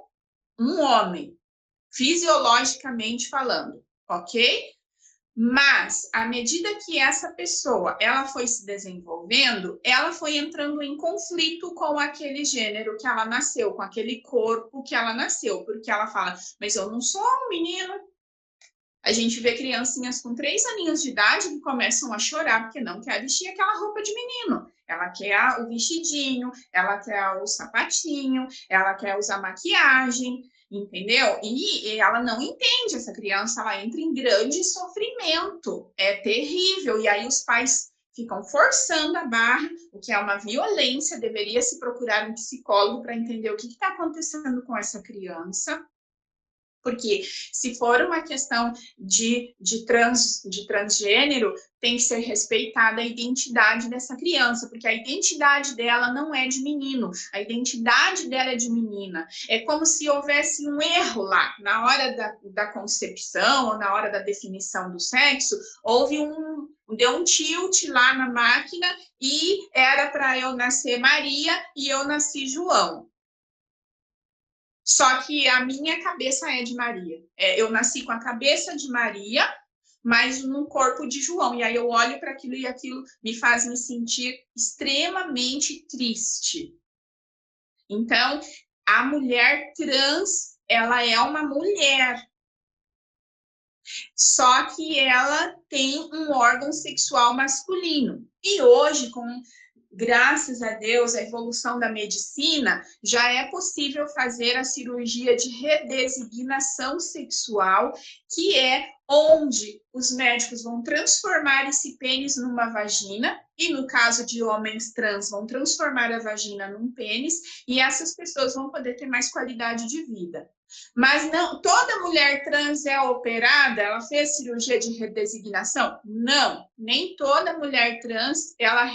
um homem, fisiologicamente falando, ok? Mas, à medida que essa pessoa ela foi se desenvolvendo, ela foi entrando em conflito com aquele gênero que ela nasceu, com aquele corpo que ela nasceu, porque ela fala, mas eu não sou um menino. A gente vê criancinhas com 3 aninhos de idade que começam a chorar porque não quer vestir aquela roupa de menino. Ela quer o vestidinho, ela quer o sapatinho, ela quer usar maquiagem, entendeu? E ela não entende, essa criança, ela entra em grande sofrimento. É terrível. E aí os pais ficam forçando a barra, o que é uma violência. Deveria se procurar um psicólogo para entender o que está acontecendo com essa criança. Porque se for uma questão de transgênero, tem que ser respeitada a identidade dessa criança, porque a identidade dela não é de menino, a identidade dela é de menina. É como se houvesse um erro lá, na hora da concepção ou na hora da definição do sexo, deu um tilt lá na máquina e era para eu nascer Maria e eu nasci João. Só que a minha cabeça é de Maria. Eu nasci com a cabeça de Maria, mas no corpo de João. E aí eu olho para aquilo e aquilo me faz me sentir extremamente triste. Então, a mulher trans, ela é uma mulher. Só que ela tem um órgão sexual masculino. E hoje, graças a Deus, a evolução da medicina, já é possível fazer a cirurgia de redesignação sexual, que é onde os médicos vão transformar esse pênis numa vagina, e no caso de homens trans, vão transformar a vagina num pênis, e essas pessoas vão poder ter mais qualidade de vida. Mas não, toda mulher trans é operada, ela fez cirurgia de redesignação? Não, nem toda mulher trans, ela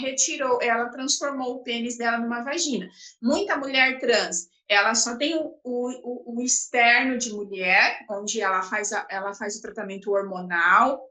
transformou o pênis dela numa vagina. Muita mulher trans, ela só tem o externo de mulher, onde ela faz o tratamento hormonal,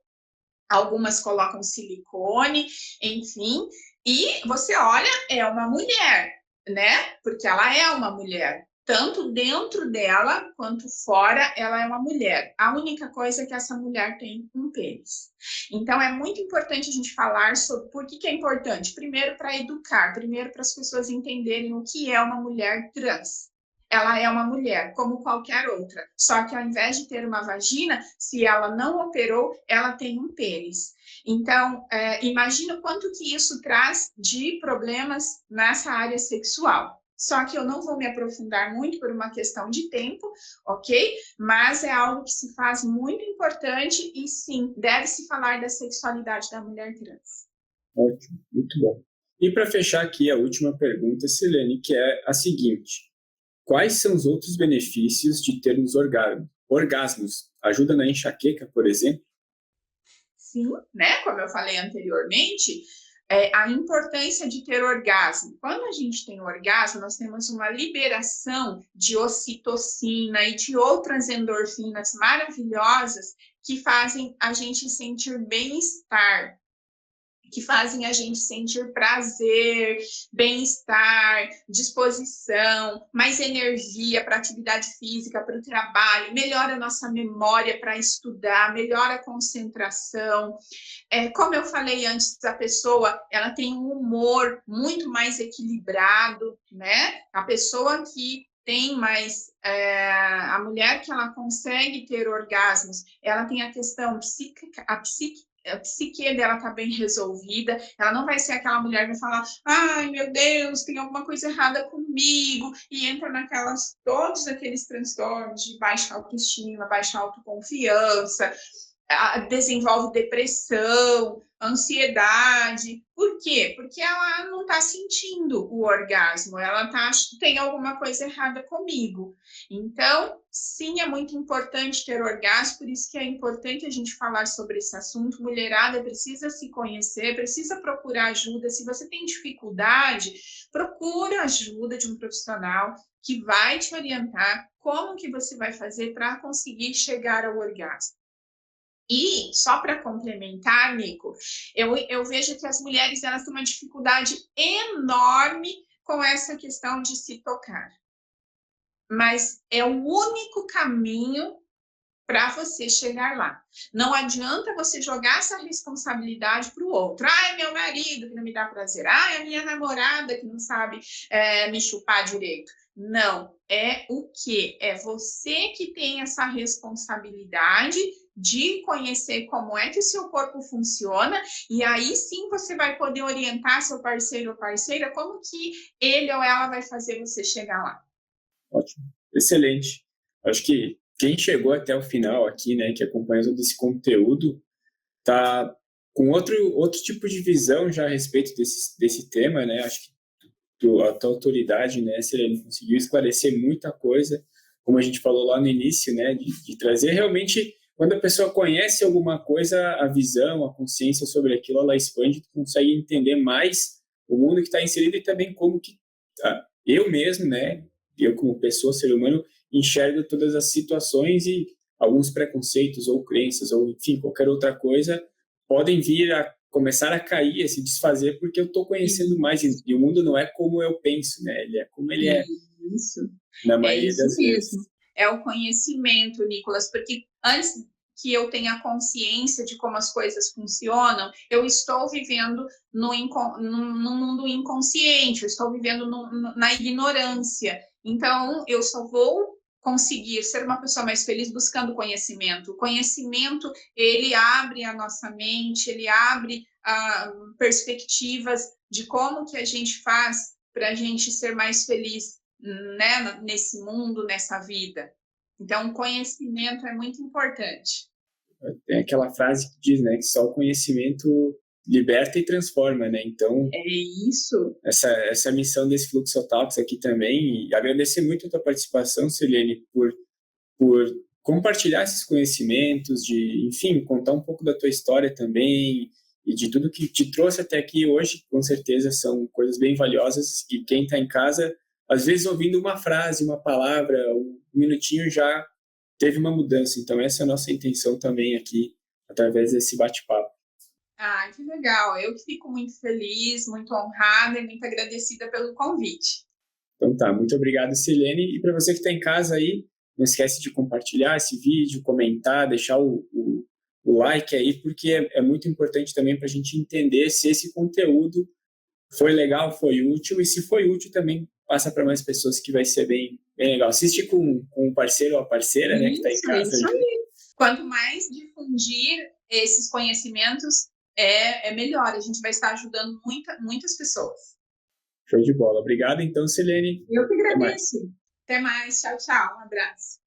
algumas colocam silicone, enfim, e você olha, é uma mulher, né? Porque ela é uma mulher. Tanto dentro dela quanto fora, ela é uma mulher. A única coisa é que essa mulher tem um pênis. Então, é muito importante a gente falar sobre por que é importante. Primeiro, para educar. Primeiro, para as pessoas entenderem o que é uma mulher trans. Ela é uma mulher, como qualquer outra. Só que, ao invés de ter uma vagina, se ela não operou, ela tem um pênis. Então, imagina o quanto que isso traz de problemas nessa área sexual. Só que eu não vou me aprofundar muito por uma questão de tempo, ok? Mas é algo que se faz muito importante e, sim, deve-se falar da sexualidade da mulher trans. Ótimo, muito bom. E para fechar aqui a última pergunta, Silene, que é a seguinte: quais são os outros benefícios de termos orgasmos? Ajuda na enxaqueca, por exemplo? Sim, né? Como eu falei anteriormente, a importância de ter orgasmo. Quando a gente tem orgasmo, nós temos uma liberação de ocitocina e de outras endorfinas maravilhosas que fazem a gente sentir bem-estar, que fazem a gente sentir prazer, bem-estar, disposição, mais energia para a atividade física, para o trabalho, melhora a nossa memória para estudar, melhora a concentração. Como eu falei antes, a pessoa ela tem um humor muito mais equilibrado, né? A pessoa que tem mais, a mulher que ela consegue ter orgasmos, ela tem a questão psíquica, a psique dela está bem resolvida, ela não vai ser aquela mulher que vai falar, ai meu Deus, tem alguma coisa errada comigo, e entra todos aqueles transtornos de baixa autoestima, baixa autoconfiança, desenvolve depressão, ansiedade. Por quê? Porque ela não está sentindo o orgasmo, ela tem alguma coisa errada comigo. Então, sim, é muito importante ter orgasmo, por isso que é importante a gente falar sobre esse assunto. Mulherada precisa se conhecer, precisa procurar ajuda. Se você tem dificuldade, procura ajuda de um profissional que vai te orientar como que você vai fazer para conseguir chegar ao orgasmo. E, só para complementar, Nico, eu vejo que as mulheres elas têm uma dificuldade enorme com essa questão de se tocar. Mas é o único caminho para você chegar lá. Não adianta você jogar essa responsabilidade para o outro. Ai, meu marido que não me dá prazer. Ai, a minha namorada que não sabe me chupar direito. Não, é o quê? É você que tem essa responsabilidade de conhecer como é que o seu corpo funciona, e aí sim você vai poder orientar seu parceiro ou parceira como que ele ou ela vai fazer você chegar lá. Ótimo, excelente. Acho que quem chegou até o final aqui, né, que acompanha todo esse conteúdo, tá com outro tipo de visão já a respeito desse tema, né? Acho que a tua autoridade, né, Silene, conseguiu esclarecer muita coisa, como a gente falou lá no início, né, de trazer realmente, quando a pessoa conhece alguma coisa, a visão, a consciência sobre aquilo, ela expande, tu consegue entender mais o mundo que está inserido e também como que eu mesmo, né, eu como pessoa, ser humano, enxergo todas as situações e alguns preconceitos ou crenças ou, enfim, qualquer outra coisa podem vir a começar a cair, a se desfazer, porque eu estou conhecendo mais e o mundo não é como eu penso, né? Ele é como ele é. Isso. Na É maioria isso das mesmo. vezes. É o conhecimento, Nicolas, porque antes que eu tenha consciência de como as coisas funcionam, eu estou vivendo no mundo inconsciente, eu estou vivendo na ignorância. Então, eu só vou conseguir ser uma pessoa mais feliz buscando conhecimento. O conhecimento, ele abre a nossa mente, ele abre perspectivas de como que a gente faz para a gente ser mais feliz, né, nesse mundo, nessa vida. Então, o conhecimento é muito importante. Tem aquela frase que diz, né, que só o conhecimento liberta e transforma, né? Então, é isso. Essa missão desse Fluxo Talks aqui também, e agradecer muito a tua participação, Silene, por compartilhar esses conhecimentos, de, enfim, contar um pouco da tua história também e de tudo que te trouxe até aqui hoje. Com certeza são coisas bem valiosas e quem está em casa, às vezes ouvindo uma frase, uma palavra, um minutinho já teve uma mudança. Então essa é a nossa intenção também aqui, através desse bate-papo. Que legal. Eu que fico muito feliz, muito honrada e muito agradecida pelo convite. Então tá, muito obrigado, Silene. E para você que está em casa aí, não esquece de compartilhar esse vídeo, comentar, deixar o like aí, porque é muito importante também para a gente entender se esse conteúdo foi legal, foi útil, e se foi útil também passa para mais pessoas, que vai ser bem legal. Assiste com o parceiro ou a parceira, né, que está em casa. Isso aí. Quanto mais difundir esses conhecimentos, é melhor. A gente vai estar ajudando muitas pessoas. Show de bola. Obrigado, então, Silene. Eu que agradeço. Até mais. Tchau, tchau. Um abraço.